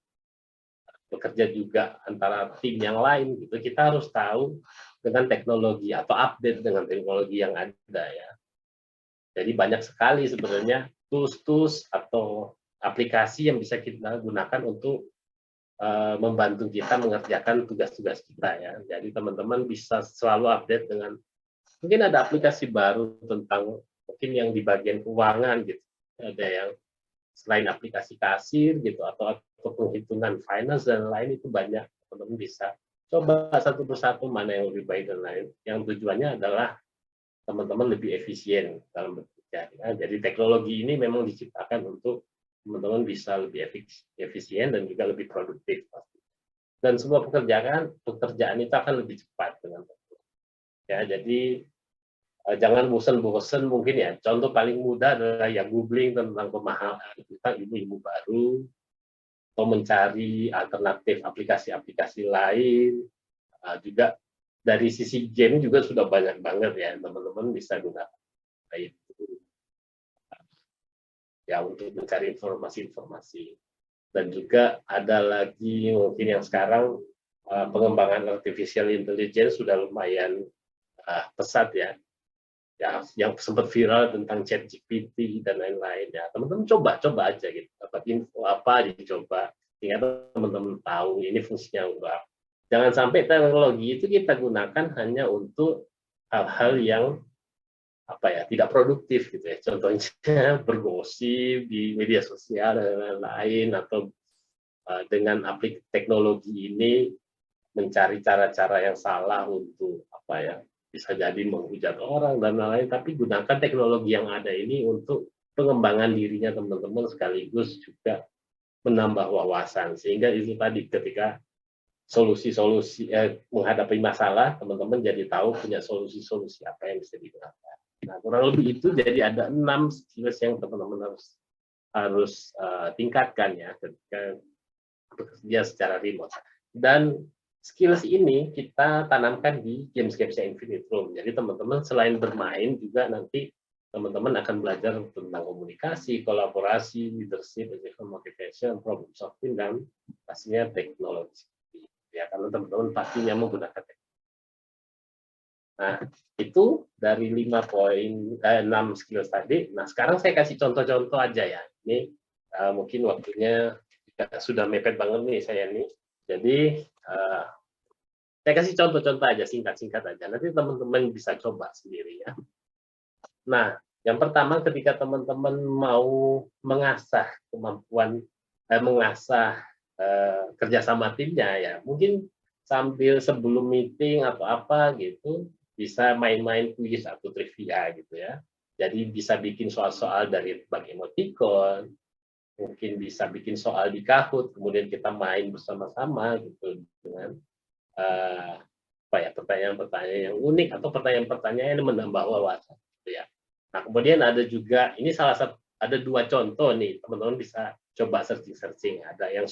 bekerja juga antara tim yang lain gitu, kita harus tahu dengan teknologi atau update dengan teknologi yang ada ya. Jadi banyak sekali sebenarnya tools-tools atau aplikasi yang bisa kita gunakan untuk membantu kita mengerjakan tugas-tugas kita ya. Jadi teman-teman bisa selalu update dengan, mungkin ada aplikasi baru tentang mungkin yang di bagian keuangan gitu. Ada yang selain aplikasi kasir gitu atau penghitungan finance dan lain, itu banyak. Teman-teman bisa coba satu persatu mana yang lebih baik dan lain. Yang tujuannya adalah teman-teman lebih efisien dalam bekerja. Ya. Jadi teknologi ini memang diciptakan untuk teman-teman bisa lebih efisien dan juga lebih produktif. Dan semua pekerjaan itu akan lebih cepat dengan ya. Jadi jangan bosan-bosan mungkin ya. Contoh paling mudah adalah ya googling tentang pemahaman kita ilmu baru, atau mencari alternatif aplikasi-aplikasi lain. Juga dari sisi game juga sudah banyak banget ya, teman-teman bisa gunakan itu ya untuk mencari informasi-informasi. Dan juga ada lagi mungkin yang sekarang pengembangan artificial intelligence sudah lumayan pesat ya. Ya, yang sempat viral tentang ChatGPT dan lain-lain ya. Teman-teman coba aja gitu. Dapat info apa dicoba, sehingga teman-teman tahu ini fungsinya apa. Jangan sampai teknologi itu kita gunakan hanya untuk hal-hal yang apa ya, tidak produktif gitu ya. Contohnya bergosip di media sosial dan lain-lain, atau dengan teknologi ini mencari cara-cara yang salah untuk apa ya, bisa jadi menghujat orang dan lain-lain. Tapi gunakan teknologi yang ada ini untuk pengembangan dirinya teman-teman, sekaligus juga menambah wawasan, sehingga itu tadi ketika solusi-solusi menghadapi masalah, teman-teman jadi tahu punya solusi-solusi apa yang bisa digunakan. Nah, kurang lebih itu, jadi ada 6 skills yang teman-teman harus tingkatkan ya ketika bekerja secara remote. Dan skills ini kita tanamkan di Gamescapes Infinite Room. Jadi teman-teman selain bermain juga nanti teman-teman akan belajar tentang komunikasi, kolaborasi, leadership, motivation, problem solving, dan pastinya teknologi. Ya, karena teman-teman pastinya menggunakan teknologi. Nah, itu dari 6 skills tadi. Nah, sekarang saya kasih contoh-contoh aja ya. Ini mungkin waktunya sudah mepet banget nih saya nih. Jadi saya kasih contoh-contoh aja, singkat-singkat aja. Nanti teman-teman bisa coba sendiri ya. Nah, yang pertama ketika teman-teman mau mengasah kemampuan, mengasah kerjasama timnya ya, mungkin sambil sebelum meeting atau apa gitu, bisa main-main kuis atau trivia gitu ya. Jadi bisa bikin soal-soal dari bag emoticon, mungkin bisa bikin soal di Kahoot, kemudian kita main bersama-sama gitu dengan apa ya, pertanyaan-pertanyaan yang unik atau pertanyaan-pertanyaan yang menambah wawasan gitu ya. Nah, kemudian ada juga, ini salah satu, ada 2 contoh nih, teman-teman bisa coba searching-searching. Ada yang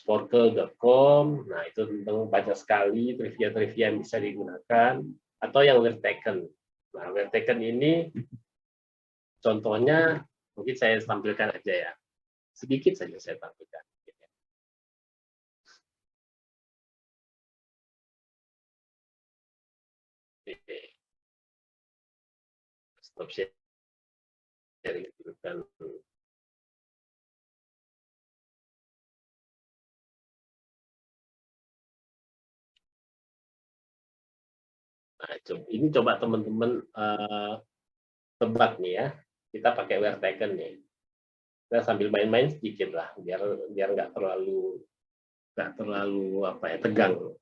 sporkel.com, nah itu tentang banyak sekali trivia-trivia yang bisa digunakan, atau yang Wordtaken. Nah, Wordtaken ini contohnya mungkin saya tampilkan aja ya, sedikit saja saya tampilkan. Stop sharing dulu kan. Nah, ini coba teman-teman tebak nih ya. Kita pakai where taken nih. Kita sambil main-main sedikit lah, biar nggak terlalu apa ya, tegang.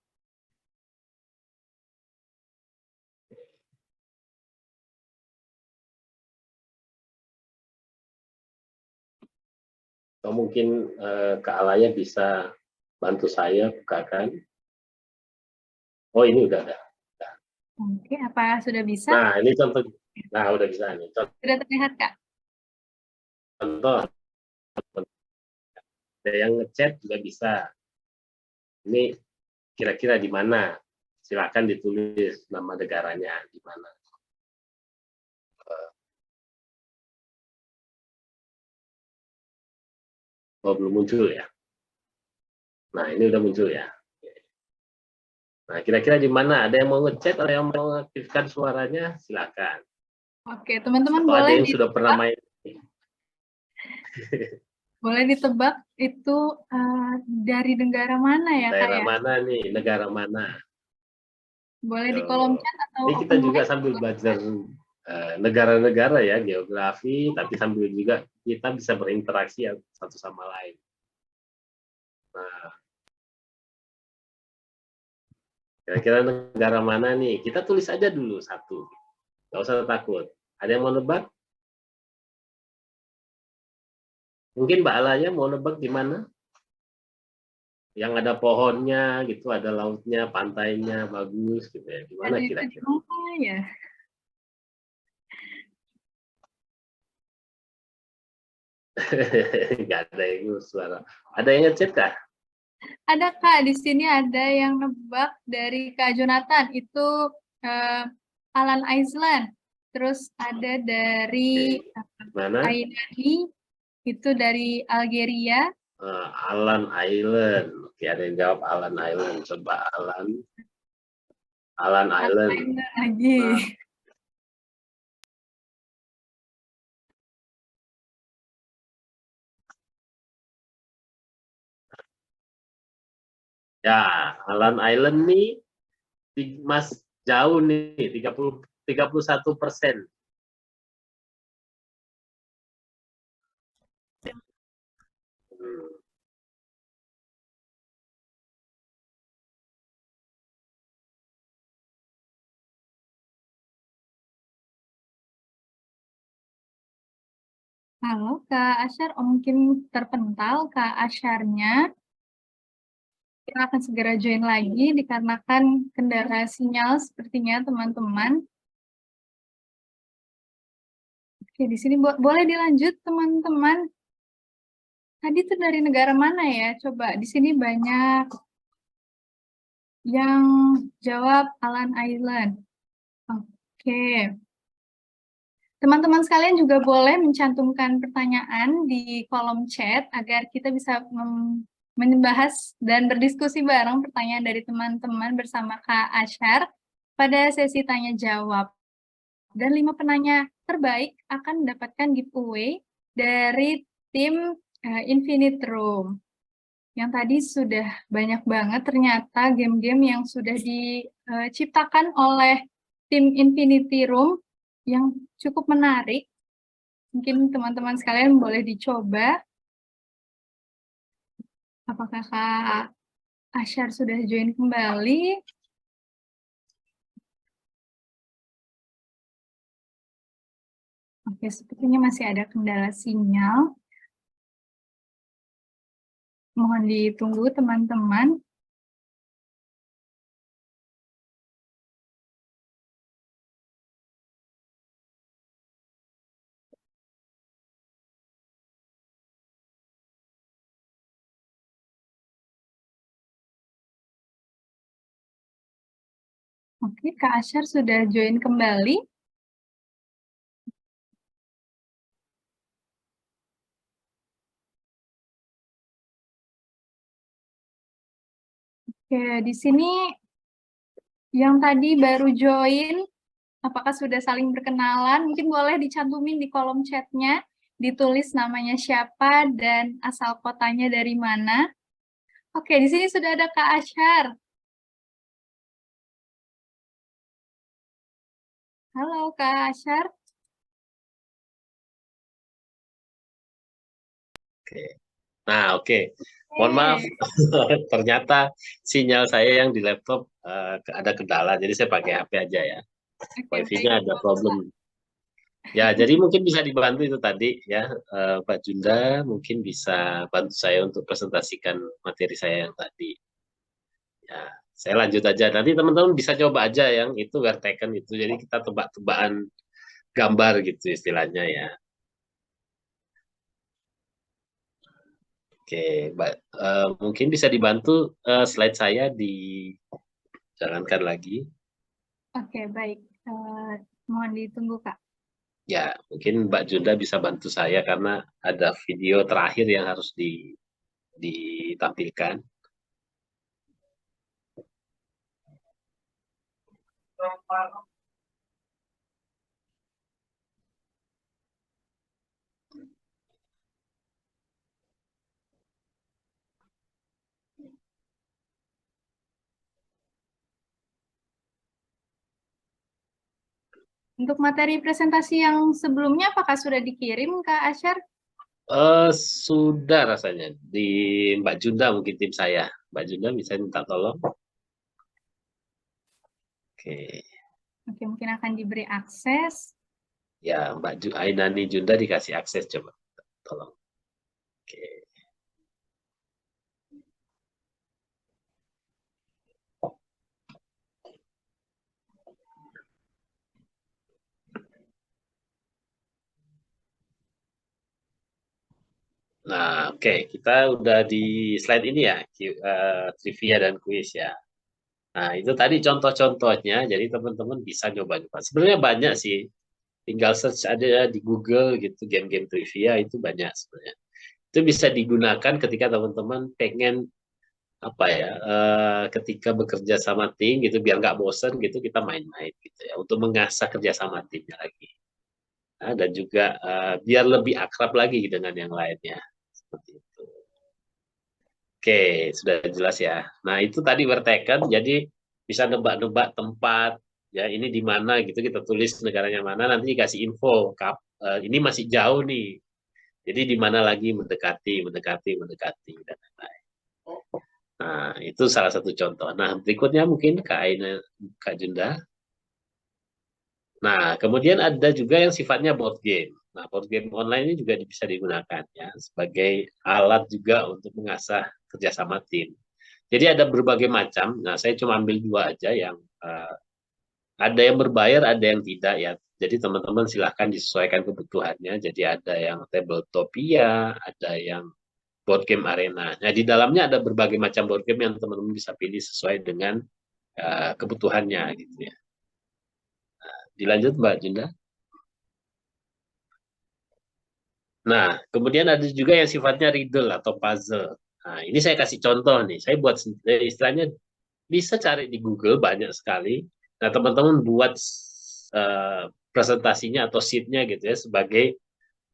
Atau mungkin Kak Alaya bisa bantu saya bukakan. Oh, ini udah ada. Oke, apa sudah bisa? Nah, ini contoh. Nah, udah bisa nih. Sudah terlihat, Kak? Contoh, ada yang ngechat juga bisa. Ini kira-kira di mana? Silakan ditulis nama negaranya di mana. Oh, belum muncul ya. Nah, ini udah muncul ya. Nah, kira-kira di mana? Ada yang mau ngechat atau yang mau mengaktifkan suaranya? Silakan. Oke, teman-teman Atau ada boleh yang sudah pernah main. boleh ditebak itu dari negara mana ya, Kak Daerah ya? mana nih? Negara mana? Boleh di kolom chat atau Ini kita open juga mic? sambil belajar negara-negara ya, geografi, tapi sambil juga kita bisa berinteraksi ya, satu sama lain. Nah, kira-kira negara mana nih? Kita tulis aja dulu satu. Nggak usah takut. Ada yang mau nebak? Mungkin Mbak Alaya mau nebak di mana? Yang ada pohonnya gitu, ada lautnya, pantainya bagus gitu ya. Di mana Jadi itu di kira-kira? mana ya? Nggak ada yang suara. Ada yang ngechat kah? Ada, Kak, di sini ada yang nebak dari Kak Jonathan, itu Alan Island. Terus ada dari Mana? Ainani, itu dari Algeria. Alan Island. Oke, ada yang jawab Alan Island. Coba Alan Island. Lagi. Nah, ya, Alan Island nih Mas jauh nih, 31%. Hmm. Halo Kak Asyar, mungkin terpental Kak Asyarnya. Kita akan segera join lagi dikarenakan kendala sinyal sepertinya teman-teman. Oke, di sini boleh dilanjut teman-teman. Tadi itu dari negara mana ya? Coba di sini banyak yang jawab Alan Island. Oke. Teman-teman sekalian juga boleh mencantumkan pertanyaan di kolom chat agar kita bisa membahas dan berdiskusi bareng pertanyaan dari teman-teman bersama Kak Asyar pada sesi tanya jawab. Dan 5 penanya terbaik akan mendapatkan giveaway dari tim Infinite Room. Yang tadi sudah banyak banget ternyata game-game yang sudah diciptakan oleh tim Infinity Room yang cukup menarik. Mungkin teman-teman sekalian boleh dicoba. Apakah Kak Asyar sudah join kembali? Oke, sepertinya masih ada kendala sinyal. Mohon ditunggu teman-teman. Oke, Kak Asyar sudah join kembali. Oke, di sini yang tadi baru join Apakah sudah saling berkenalan? Mungkin boleh dicantumin di kolom chatnya, ditulis namanya siapa dan asal kotanya dari mana. Oke, di sini sudah ada Kak Asyar. Halo Kak Asyar. Oke. Nah, oke. Mohon maaf, ternyata sinyal saya yang di laptop ada kendala, jadi saya pakai HP aja ya. Oke, Wifi-nya ada baik. problem. Ya, jadi mungkin bisa dibantu itu tadi ya, Pak Junda mungkin bisa bantu saya untuk presentasikan materi saya yang tadi. Ya, saya lanjut aja. Nanti teman-teman bisa coba aja yang itu Vertekan itu. Jadi kita tebak-tebakan gambar gitu istilahnya ya. Oke, mungkin bisa dibantu slide saya dijalankan lagi. Oke, baik. Mohon ditunggu, Kak. Ya, mungkin Mbak Junda bisa bantu saya karena ada video terakhir yang harus ditampilkan. Untuk materi presentasi yang sebelumnya, apakah sudah dikirim, Kak Asyar? Sudah rasanya di Mbak Junda mungkin tim saya. Mbak Junda bisa minta tolong. Oke, Oke, mungkin akan diberi akses. ya Mbak Ainani Junda dikasih akses coba, tolong. Oke. Nah, oke, kita udah di slide ini ya, trivia dan kuis ya. Nah, itu tadi contoh-contohnya, jadi teman-teman bisa coba-coba. Sebenarnya banyak sih, tinggal search ada di Google gitu, game-game trivia itu banyak sebenarnya. Itu bisa digunakan ketika teman-teman pengen apa ya, ketika bekerja sama tim gitu, biar nggak bosen gitu, kita main-main gitu ya, untuk mengasah kerja sama timnya lagi. Nah, dan juga biar lebih akrab lagi dengan yang lainnya. Seperti itu. Oke, sudah jelas ya. Nah, itu tadi Vertekan, jadi bisa nebak-nebak tempat, ya ini di mana gitu, kita tulis negaranya mana, nanti dikasih info, ini masih jauh nih, jadi di mana lagi mendekati, mendekati, mendekati, dan lain-lain. Nah, itu salah satu contoh. Nah, berikutnya mungkin Kak Aina, Kak Junda. Nah, kemudian ada juga yang sifatnya board game. Nah, board game online ini juga bisa digunakan ya sebagai alat juga untuk mengasah kerjasama tim. Jadi ada berbagai macam. Nah, saya cuma ambil dua aja yang ada yang berbayar, ada yang tidak ya. Jadi teman-teman silahkan disesuaikan kebutuhannya. Jadi ada yang Tabletopia, ada yang board game arena. Nah, di dalamnya ada berbagai macam board game yang teman-teman bisa pilih sesuai dengan kebutuhannya gitu ya. Dilanjut Mbak Junda. Nah, kemudian ada juga yang sifatnya riddle atau puzzle. Nah, ini saya kasih contoh nih. Saya buat istilahnya bisa cari di Google banyak sekali. Nah, teman-teman buat presentasinya atau sheet-nya gitu ya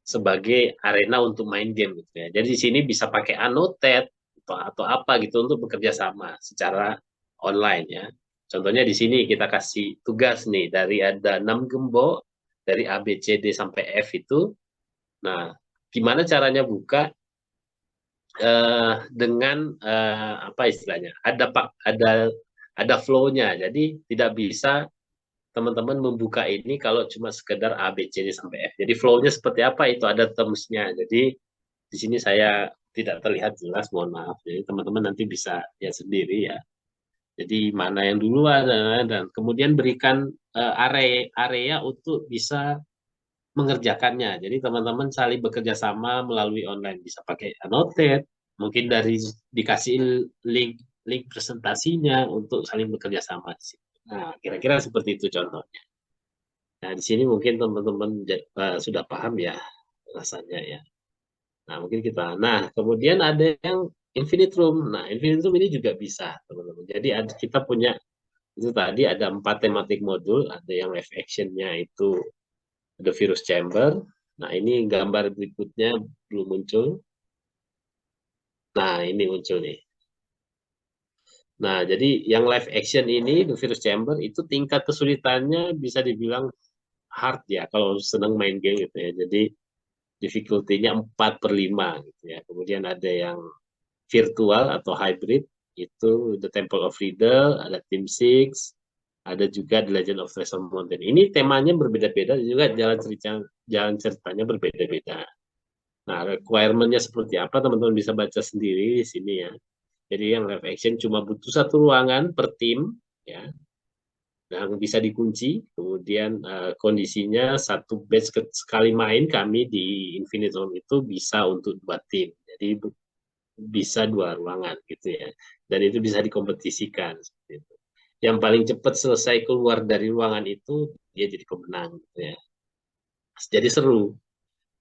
sebagai arena untuk main game gitu ya. Jadi di sini bisa pakai Annotate atau apa gitu untuk bekerja sama secara online ya. Contohnya di sini kita kasih tugas nih dari ada 6 gembok dari A B C D sampai F itu. Nah, gimana caranya buka dengan apa istilahnya? Ada flow-nya. Jadi tidak bisa teman-teman membuka ini kalau cuma sekedar A, B, C, D sampai F. Jadi flow-nya seperti apa itu ada terms-nya. Jadi di sini saya tidak terlihat jelas, mohon maaf. Jadi teman-teman nanti bisa lihat sendiri ya. Jadi mana yang duluan dan kemudian berikan area untuk bisa mengerjakannya. Jadi teman-teman saling bekerja sama melalui online, bisa pakai Annotate, mungkin dari dikasih link presentasinya untuk saling bekerja sama di situ. Nah, kira-kira seperti itu contohnya. Nah, di sini mungkin teman-teman sudah paham ya rasanya ya. Nah, mungkin kita. Nah, kemudian ada yang Infinite Room. Nah, Infinite Room ini juga bisa, teman-teman. Jadi kita punya Itu tadi ada 4 tematik modul, ada yang live actionnya itu The Virus Chamber. Nah, ini gambar berikutnya belum muncul. Nah, ini muncul nih. Nah, jadi yang live action ini, The Virus Chamber, itu tingkat kesulitannya bisa dibilang hard ya, kalau senang main game gitu ya. Jadi, difficulty-nya 4/5 gitu ya. Kemudian ada yang virtual atau hybrid, itu The Temple of Riddle, ada Team Six, ada juga The Legend of Treasure Mountain. Ini temanya berbeda-beda, juga jalan ceritanya berbeda-beda. Nah, requirement-nya seperti apa, teman-teman bisa baca sendiri di sini ya. Jadi yang live action cuma butuh satu ruangan per tim, ya, yang bisa dikunci. Kemudian kondisinya satu batch sekali main kami di Infinite Room itu bisa untuk 2 tim. Jadi bisa 2 ruangan gitu ya. Dan itu bisa dikompetisikan seperti itu. Yang paling cepat selesai keluar dari ruangan itu dia jadi pemenang gitu ya. Jadi seru.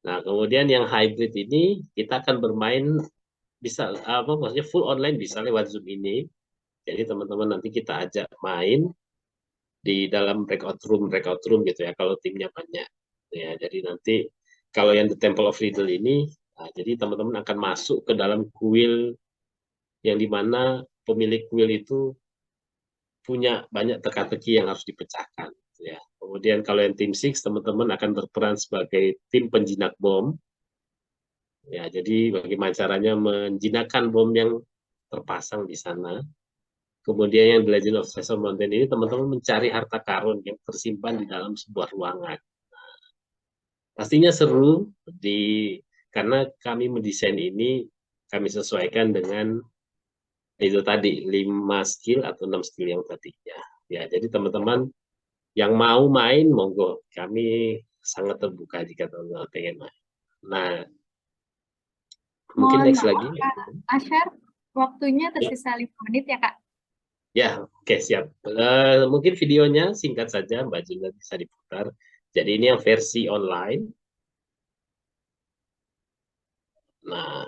Nah, kemudian yang hybrid ini kita akan bermain bisa apa maksudnya full online bisa lewat Zoom ini. Jadi teman-teman nanti kita ajak main di dalam breakout room gitu ya kalau timnya banyak. Ya, jadi nanti kalau yang The Temple of Riddle ini, nah, jadi teman-teman akan masuk ke dalam kuil yang dimana pemilik kuil itu punya banyak teka-teki yang harus dipecahkan. Ya. Kemudian kalau yang tim Six, teman-teman akan berperan sebagai tim penjinak bom. Ya, jadi bagaimana caranya menjinakkan bom yang terpasang di sana. Kemudian yang The Legend of Treasure Mountain ini teman-teman mencari harta karun yang tersimpan di dalam sebuah ruangan. Pastinya seru karena kami mendesain ini kami sesuaikan dengan itu tadi 5 skill atau 6 skill yang tadinya. Ya, jadi teman-teman yang mau main monggo, kami sangat terbuka jika teman-teman pengen main. Nah, mungkin Mohon next maaf, lagi. Kak Asher, waktunya tersisa 5 menit ya, Kak? Ya, oke, siap. Mungkin videonya singkat saja, Mbak Junda bisa diputar. Jadi ini yang versi online. Nah,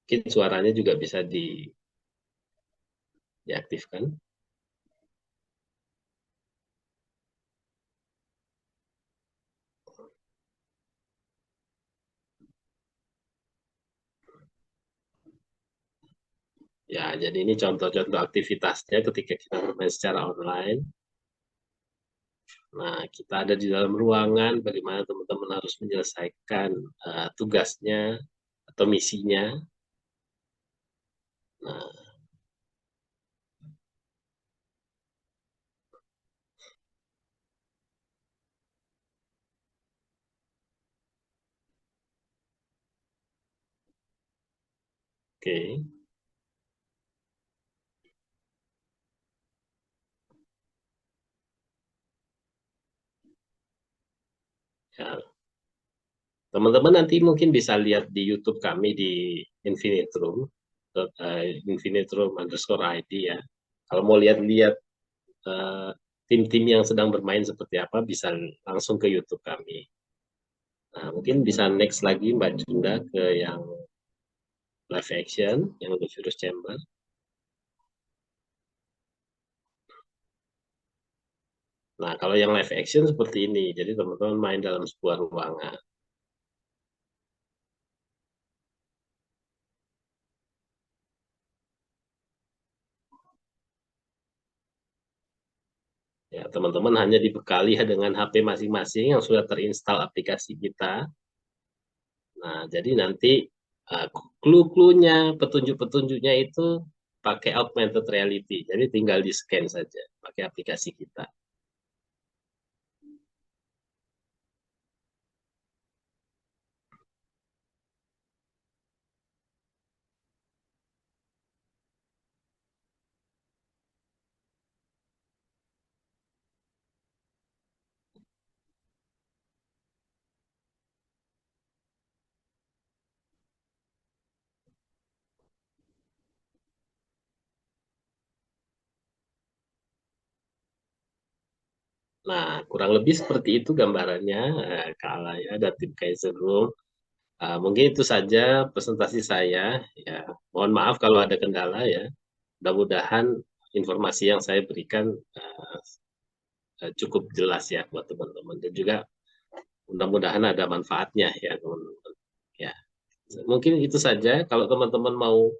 mungkin suaranya juga bisa diaktifkan. Ya, jadi ini contoh-contoh aktivitasnya ketika kita bermain secara online. Nah, kita ada di dalam ruangan, bagaimana teman-teman harus menyelesaikan tugasnya atau misinya. Nah, oke. Ya, teman-teman nanti mungkin bisa lihat di YouTube kami di Infinite Room, Infinite Room _ID ya. Kalau mau lihat-lihat tim-tim yang sedang bermain seperti apa, bisa langsung ke YouTube kami. Nah, mungkin bisa next lagi Mbak Junda ke yang live action, yang The Virus Chamber. Nah, kalau yang live action seperti ini, jadi teman-teman main dalam sebuah ruangan. Ya, teman-teman hanya dibekali dengan HP masing-masing yang sudah terinstall aplikasi kita. Nah, jadi nanti clue-cluenya, petunjuk-petunjuknya itu pakai augmented reality. Jadi tinggal di-scan saja pakai aplikasi kita. Nah, kurang lebih seperti itu gambarannya. Kalau ada tim Kaiser Room. Mungkin itu saja presentasi saya. Ya, mohon maaf kalau ada kendala ya. mudah-mudahan informasi yang saya berikan cukup jelas ya buat teman-teman, dan juga mudah-mudahan ada manfaatnya ya teman-teman. Ya, mungkin itu saja. Kalau teman-teman mau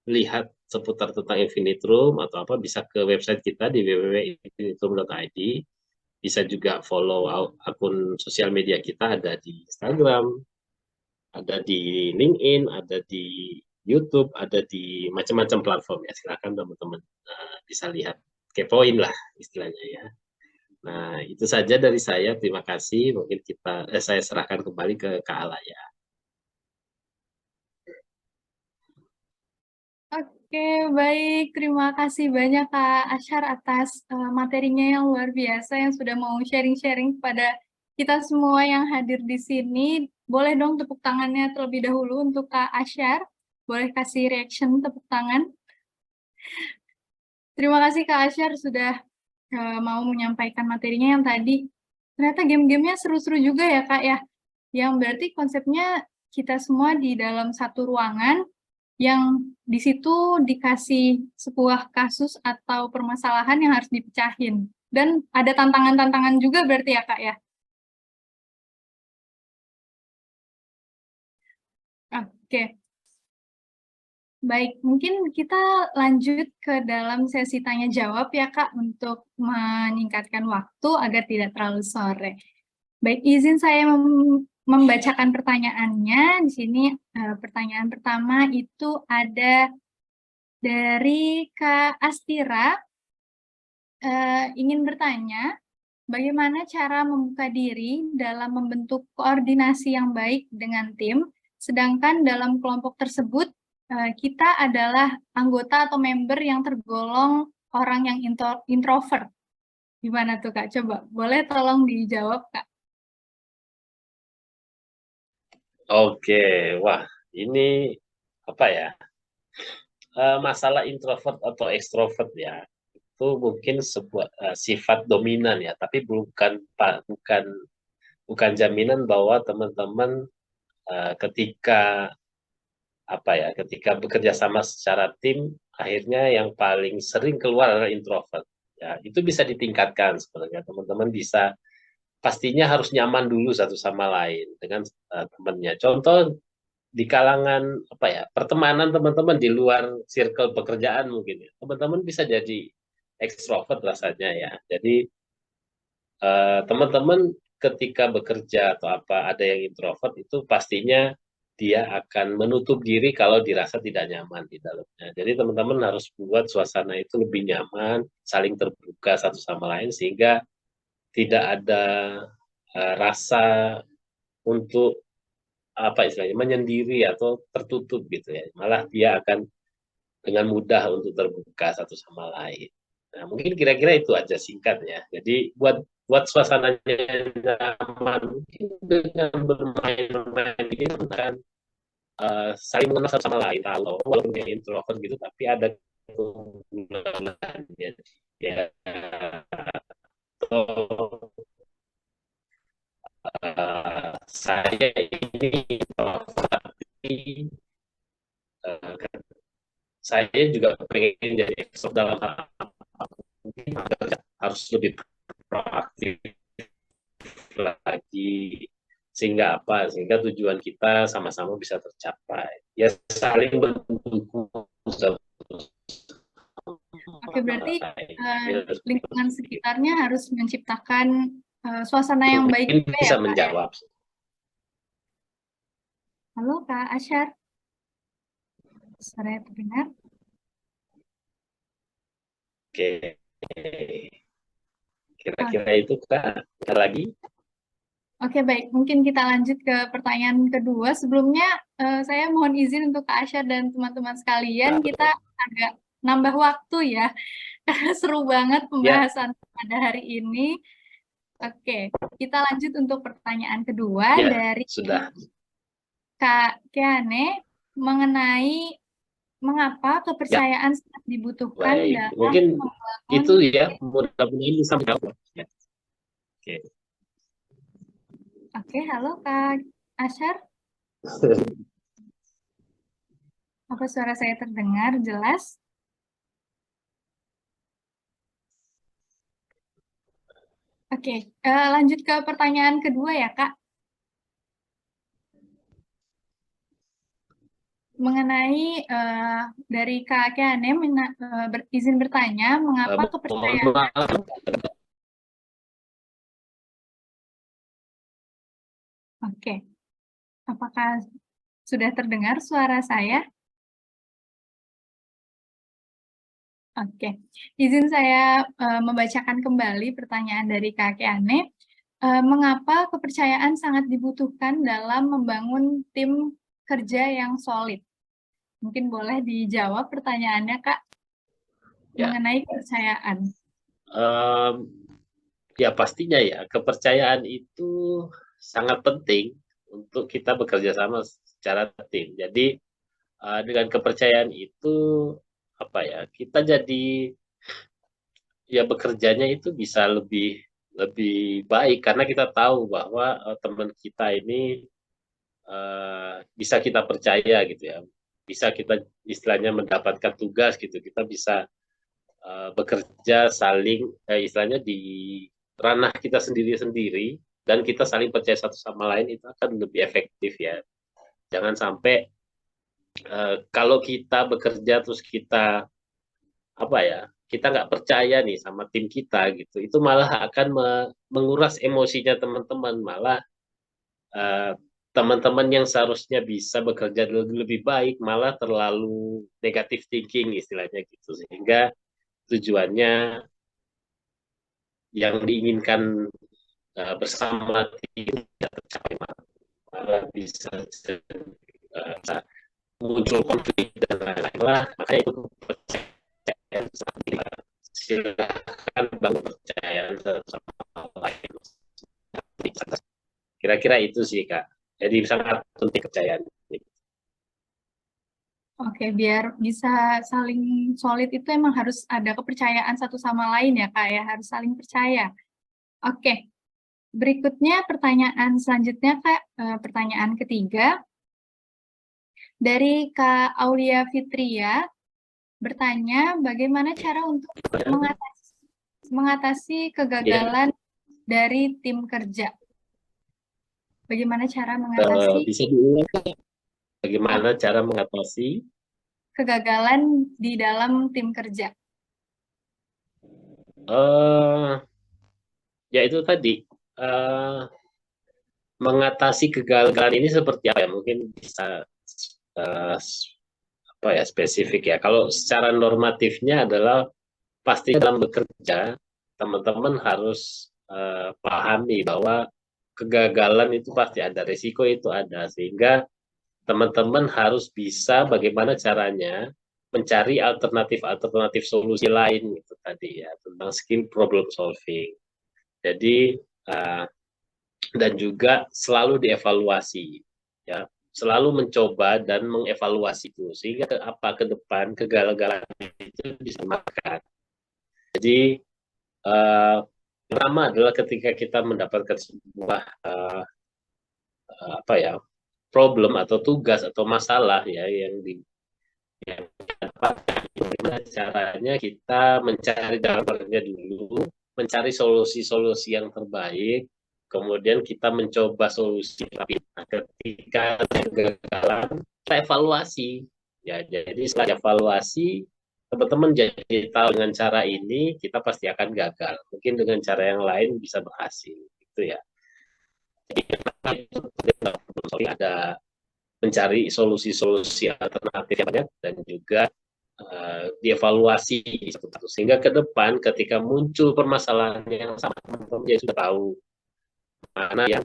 lihat seputar tentang Infinite Room atau apa, bisa ke website kita di www.infinitroom.id. Bisa juga follow akun sosial media kita, ada di Instagram, ada di LinkedIn, ada di YouTube, ada di macam-macam platform ya. Silakan teman-teman bisa lihat, kepoin lah istilahnya ya. Nah, itu saja dari saya. Terima kasih. Mungkin saya serahkan kembali ke Kak Alaya. Oke, baik. Terima kasih banyak Kak Asyar atas materinya yang luar biasa yang sudah mau sharing-sharing kepada kita semua yang hadir di sini. Boleh dong tepuk tangannya terlebih dahulu untuk Kak Asyar. Boleh kasih reaction tepuk tangan. Terima kasih Kak Asyar sudah mau menyampaikan materinya yang tadi. Ternyata game-gamenya seru-seru juga ya Kak ya. Yang berarti konsepnya kita semua di dalam satu ruangan yang di situ dikasih sebuah kasus atau permasalahan yang harus dipecahin. Dan ada tantangan-tantangan juga berarti ya Kak ya? Oke. Baik, mungkin kita lanjut ke dalam sesi tanya jawab ya Kak untuk meningkatkan waktu agar tidak terlalu sore. Baik, izin saya membacakan pertanyaannya. Di sini pertanyaan pertama itu ada dari Kak Astira, ingin bertanya, bagaimana cara membuka diri dalam membentuk koordinasi yang baik dengan tim, sedangkan dalam kelompok tersebut kita adalah anggota atau member yang tergolong orang yang introvert. Gimana tuh Kak? Coba, boleh tolong dijawab Kak? Oke, wah ini apa ya? Masalah introvert atau ekstrovert ya, itu mungkin sebuah sifat dominan ya, tapi bukan jaminan bahwa teman-teman ketika ketika bekerja sama secara tim, akhirnya yang paling sering keluar adalah introvert. Ya, itu bisa ditingkatkan sebenarnya. Teman-teman bisa, pastinya harus nyaman dulu satu sama lain dengan temannya. Contoh di kalangan pertemanan teman-teman di luar circle pekerjaan mungkin ya. Teman-teman bisa jadi ekstrovert rasanya ya. Jadi teman-teman ketika bekerja atau ada yang introvert, itu pastinya dia akan menutup diri kalau dirasa tidak nyaman di dalamnya. Jadi teman-teman harus buat suasana itu lebih nyaman, saling terbuka satu sama lain, sehingga tidak ada rasa untuk istilahnya menyendiri atau tertutup gitu ya. Malah dia akan dengan mudah untuk terbuka satu sama lain. Nah, mungkin kira-kira itu aja singkat ya. Jadi buat suasananya nyaman, mungkin dengan bermain-main ini kan saling mengenal satu sama lain. Kalau walaupun dia introvert gitu, tapi ada keunggulan ya. Saya ini saya juga pengen jadi ekstrovert dalam hal mungkin harus lebih proaktif lagi, sehingga tujuan kita sama-sama bisa tercapai ya, saling mendukung. Oke, berarti lingkungan sekitarnya harus menciptakan suasana yang baik mungkin juga ya bisa Kak ya? menjawab. Halo Kak Asyar, suara terdengar? Oke, kira-kira itu Kak. Ada lagi? Oke, baik. Mungkin kita lanjut ke pertanyaan kedua. Sebelumnya, saya mohon izin untuk Kak Asyar dan teman-teman sekalian, kita agak nambah waktu ya. Seru banget pembahasan pada hari ini. Oke, kita lanjut untuk pertanyaan kedua dari Kak Keane mengenai mengapa kepercayaan sangat dibutuhkan dalam mungkin membangun... itu ya, mudah-mudahan bisa menjawab. Ya. Oke, halo Kak Asyar. Apa suara saya terdengar jelas? Oke, lanjut ke pertanyaan kedua ya, Kak. Mengenai dari Kak Keane izin bertanya, mengapa Mohon kepercayaan... maaf. Oke, apakah sudah terdengar suara saya? Oke, izin saya membacakan kembali pertanyaan dari Kak Keane. Mengapa kepercayaan sangat dibutuhkan dalam membangun tim kerja yang solid? Mungkin boleh dijawab pertanyaannya, Kak, Ya, mengenai kepercayaan. em, ya pastinya ya kepercayaan itu sangat penting untuk kita bekerja sama secara tim. Jadi dengan kepercayaan itu apa ya kita jadi ya bekerjanya itu bisa lebih lebih baik karena kita tahu bahwa teman kita ini bisa kita percaya gitu ya, bisa kita istilahnya mendapatkan tugas gitu, kita bisa bekerja saling istilahnya di ranah kita sendiri-sendiri dan kita saling percaya satu sama lain itu akan lebih efektif ya. Jangan sampai kalau kita bekerja terus kita apa ya kita nggak percaya nih sama tim kita gitu, itu malah akan menguras emosinya teman-teman, malah eh, teman-teman yang seharusnya bisa bekerja lebih baik malah terlalu negatif thinking istilahnya gitu, sehingga tujuannya yang diinginkan bersama tim tidak tercapai, malah bisa muncul konflik dan lain-lain lah. Makanya itu kepercayaan silahkan bangun kepercayaan sama lain. Kira-kira itu sih Kak, jadi sangat penting kepercayaan. Oke, biar bisa saling solid itu emang harus ada kepercayaan satu sama lain ya, Kak, ya, harus saling percaya. Oke, berikutnya pertanyaan selanjutnya, Kak, pertanyaan ketiga. Dari Kak Aulia Fitria, bertanya bagaimana cara untuk mengatasi kegagalan dari tim kerja. Bagaimana cara mengatasi Bisa diulang bagaimana cara mengatasi kegagalan di dalam tim kerja? Ya itu tadi mengatasi kegagalan ini seperti apa ya? Mungkin bisa apa ya spesifik ya. Kalau secara normatifnya adalah pasti dalam bekerja teman-teman harus pahami bahwa kegagalan itu pasti ada, risiko itu ada, sehingga teman-teman harus bisa bagaimana caranya mencari alternatif solusi lain itu tadi ya, tentang skill problem solving. Jadi dan juga selalu dievaluasi ya, selalu mencoba dan mengevaluasi itu sehingga apa ke depan kegagalan itu bisa makan. Jadi pertama adalah ketika kita mendapatkan sebuah apa ya problem atau tugas atau masalah ya yang gimana caranya kita mencari jawabannya dulu, mencari solusi-solusi yang terbaik, kemudian kita mencoba solusi. Nah, ketika kegagalan, kita evaluasi. Ya, jadi setelah evaluasi, teman-teman jadi tahu dengan cara ini kita pasti akan gagal. Mungkin dengan cara yang lain bisa berhasil. Gitu ya. Jadi ada mencari solusi-solusi alternatif yang banyak dan juga dievaluasi satu-satu sehingga ke depan ketika muncul permasalahan yang sama teman-teman dia sudah tahu mana yang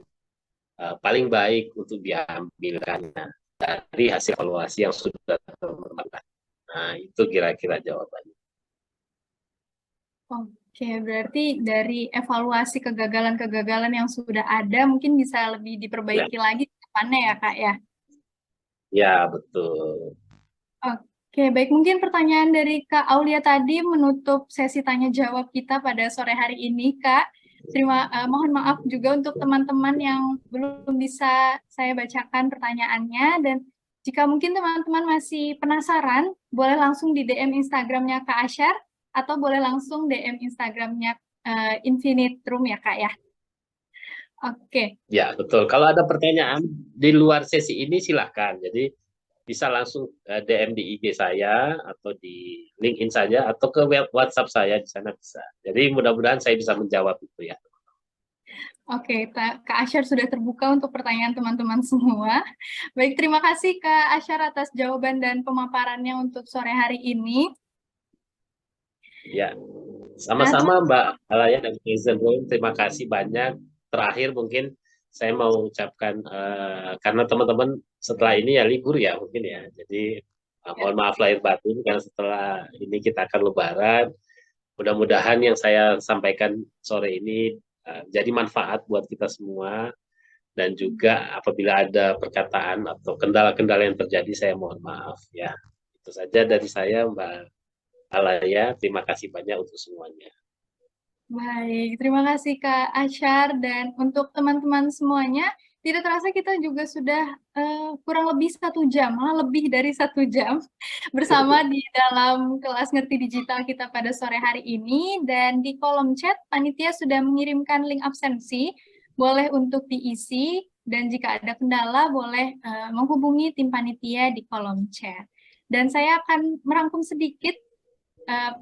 paling baik untuk diambilkannya dari hasil evaluasi yang sudah teman-teman. Nah itu kira-kira jawabannya. Oke, berarti dari evaluasi kegagalan-kegagalan yang sudah ada mungkin bisa lebih diperbaiki lagi ke depannya ya, Kak, ya? Ya, betul. Oke, baik. Mungkin pertanyaan dari Kak Aulia tadi menutup sesi tanya jawab kita pada sore hari ini, Kak. Mohon maaf juga untuk teman-teman yang belum bisa saya bacakan pertanyaannya, dan jika mungkin teman-teman masih penasaran, boleh langsung di DM Instagramnya Kak Asyar, atau boleh langsung DM Instagramnya Infinite Room ya Kak ya. Oke. Ya, betul. Kalau ada pertanyaan di luar sesi ini silahkan. Jadi bisa langsung DM di IG saya atau di LinkedIn saja atau ke WhatsApp saya di sana bisa. Jadi mudah-mudahan saya bisa menjawab itu ya. Oke, Kak Asyar sudah terbuka untuk pertanyaan teman-teman semua. Baik, terima kasih Kak Asyar atas jawaban dan pemaparannya untuk sore hari ini. Ya, sama-sama Mbak Alaya dan Izenro, terima kasih banyak. Terakhir mungkin saya mau ucapkan karena teman-teman setelah ini ya libur ya mungkin ya. Jadi mohon maaf lahir batin karena setelah ini kita akan lebaran. Mudah-mudahan yang saya sampaikan sore ini jadi manfaat buat kita semua dan juga apabila ada perkataan atau kendala-kendala yang terjadi saya mohon maaf ya. Itu saja dari saya Mbak Alaya, terima kasih banyak untuk semuanya. Baik, terima kasih Kak Asyar dan untuk teman-teman semuanya, tidak terasa kita juga sudah kurang lebih 1 jam, malah lebih dari 1 jam bersama di dalam kelas Ngerti Digital kita pada sore hari ini dan di kolom chat panitia sudah mengirimkan link absensi, boleh untuk diisi dan jika ada kendala boleh menghubungi tim panitia di kolom chat. Dan saya akan merangkum sedikit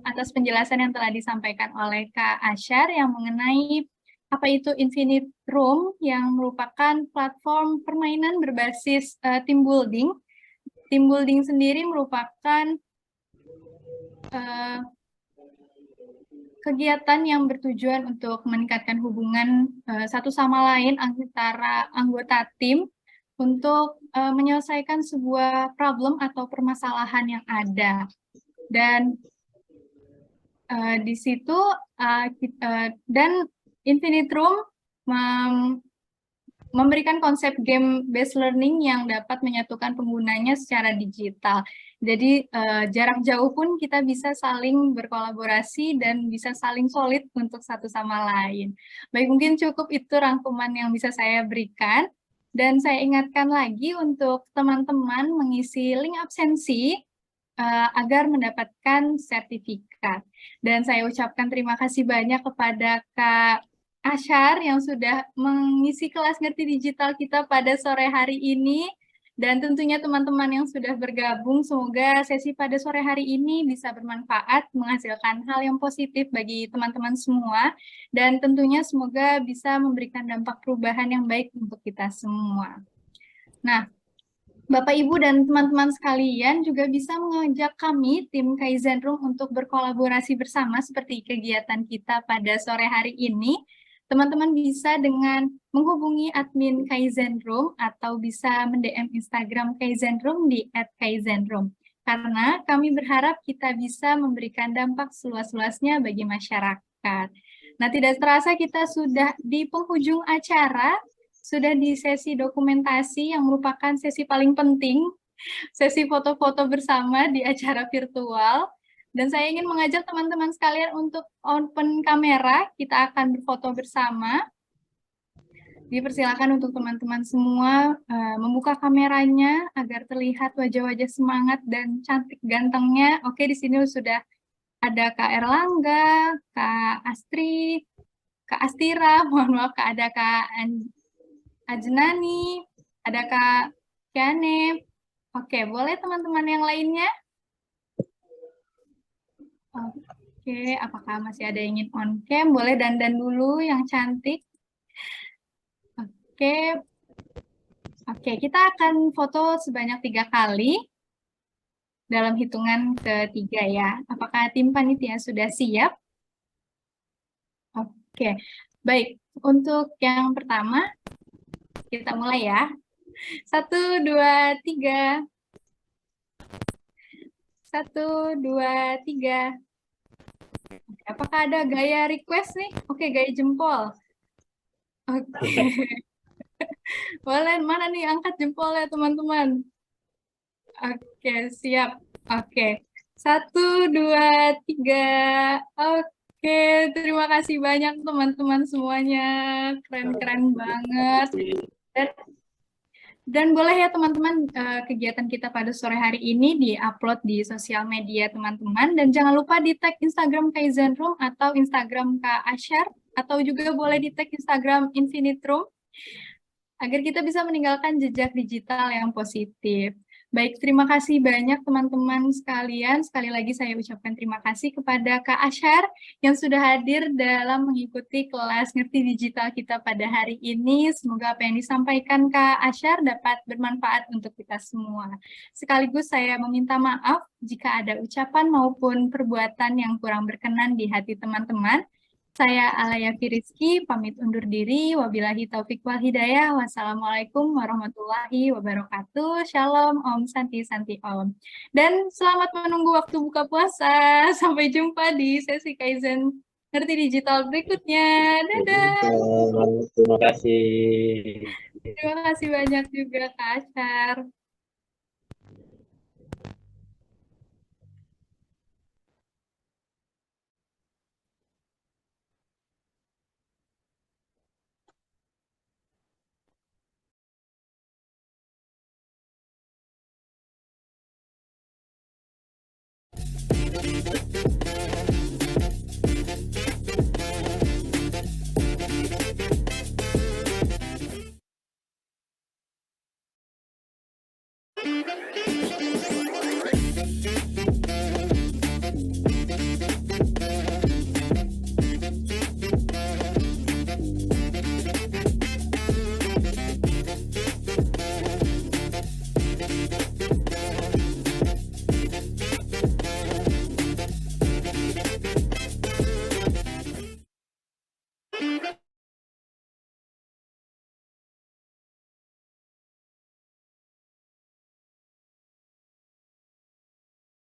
atas penjelasan yang telah disampaikan oleh Kak Asyar yang mengenai apa itu Infinite Room yang merupakan platform permainan berbasis team building. Team building sendiri merupakan kegiatan yang bertujuan untuk meningkatkan hubungan satu sama lain antara anggota tim untuk menyelesaikan sebuah problem atau permasalahan yang ada. Dan di situ dan Infinite Room memberikan konsep game based learning yang dapat menyatukan penggunanya secara digital. Jadi jarak jauh pun kita bisa saling berkolaborasi dan bisa saling solid untuk satu sama lain. Baik, mungkin cukup itu rangkuman yang bisa saya berikan. Dan saya ingatkan lagi untuk teman-teman mengisi link absensi agar mendapatkan sertifikat. Dan saya ucapkan terima kasih banyak kepada Kak Asyar yang sudah mengisi kelas Ngerti Digital kita pada sore hari ini. Dan tentunya teman-teman yang sudah bergabung, semoga sesi pada sore hari ini bisa bermanfaat, menghasilkan hal yang positif bagi teman-teman semua. Dan tentunya semoga bisa memberikan dampak perubahan yang baik untuk kita semua. Nah, Bapak, Ibu, dan teman-teman sekalian juga bisa mengajak kami, tim Kaizen Room, untuk berkolaborasi bersama seperti kegiatan kita pada sore hari ini. Teman-teman bisa dengan menghubungi admin Kaizen Room atau bisa mendm Instagram Kaizen Room di @kaizenroom. Karena kami berharap kita bisa memberikan dampak seluas-luasnya bagi masyarakat. Nah, tidak terasa kita sudah di penghujung acara, sudah di sesi dokumentasi yang merupakan sesi paling penting, sesi foto-foto bersama di acara virtual. Dan saya ingin mengajak teman-teman sekalian untuk open kamera, kita akan berfoto bersama. Dipersilakan untuk teman-teman semua membuka kameranya agar terlihat wajah-wajah semangat dan cantik gantengnya. Oke, di sini sudah ada Kak Erlangga, Kak Astri, Kak Astira, mohon maaf, ada Kak Ajnani, ada Kak Kiane. Oke, boleh teman-teman yang lainnya? Oke, apakah masih ada yang ingin on cam? Boleh dandan dulu yang cantik. Oke, kita akan foto sebanyak 3 kali dalam hitungan ketiga ya. Apakah tim panitia sudah siap? Oke, baik. Untuk yang pertama, kita mulai ya. 1, 2, 3. 1, 2, 3. Apakah ada gaya request nih? Oke, gaya jempol. Oke. Boleh, mana nih angkat jempolnya teman-teman? Oke, siap. Oke. 1, 2, 3. Oke, terima kasih banyak teman-teman semuanya. Keren-keren banget. Dan boleh ya teman-teman, kegiatan kita pada sore hari ini di-upload di sosial media teman-teman, dan jangan lupa di-tag Instagram Kaizen Room atau Instagram Kak Asyar, atau juga boleh di-tag Instagram Infinite Room, agar kita bisa meninggalkan jejak digital yang positif. Baik, terima kasih banyak teman-teman sekalian. Sekali lagi saya ucapkan terima kasih kepada Kak Asyar yang sudah hadir dalam mengikuti kelas Ngerti Digital kita pada hari ini. Semoga apa yang disampaikan Kak Asyar dapat bermanfaat untuk kita semua. Sekaligus saya meminta maaf jika ada ucapan maupun perbuatan yang kurang berkenan di hati teman-teman. Saya Alaya Firiski, pamit undur diri. Wabillahi taufik wal hidayah. Wassalamualaikum warahmatullahi wabarakatuh. Shalom, Om Santi Santi Om. Dan selamat menunggu waktu buka puasa. Sampai jumpa di sesi Kaizen Ngerti Digital berikutnya. Dadah. Terima kasih. Terima kasih banyak juga Kak Asyar.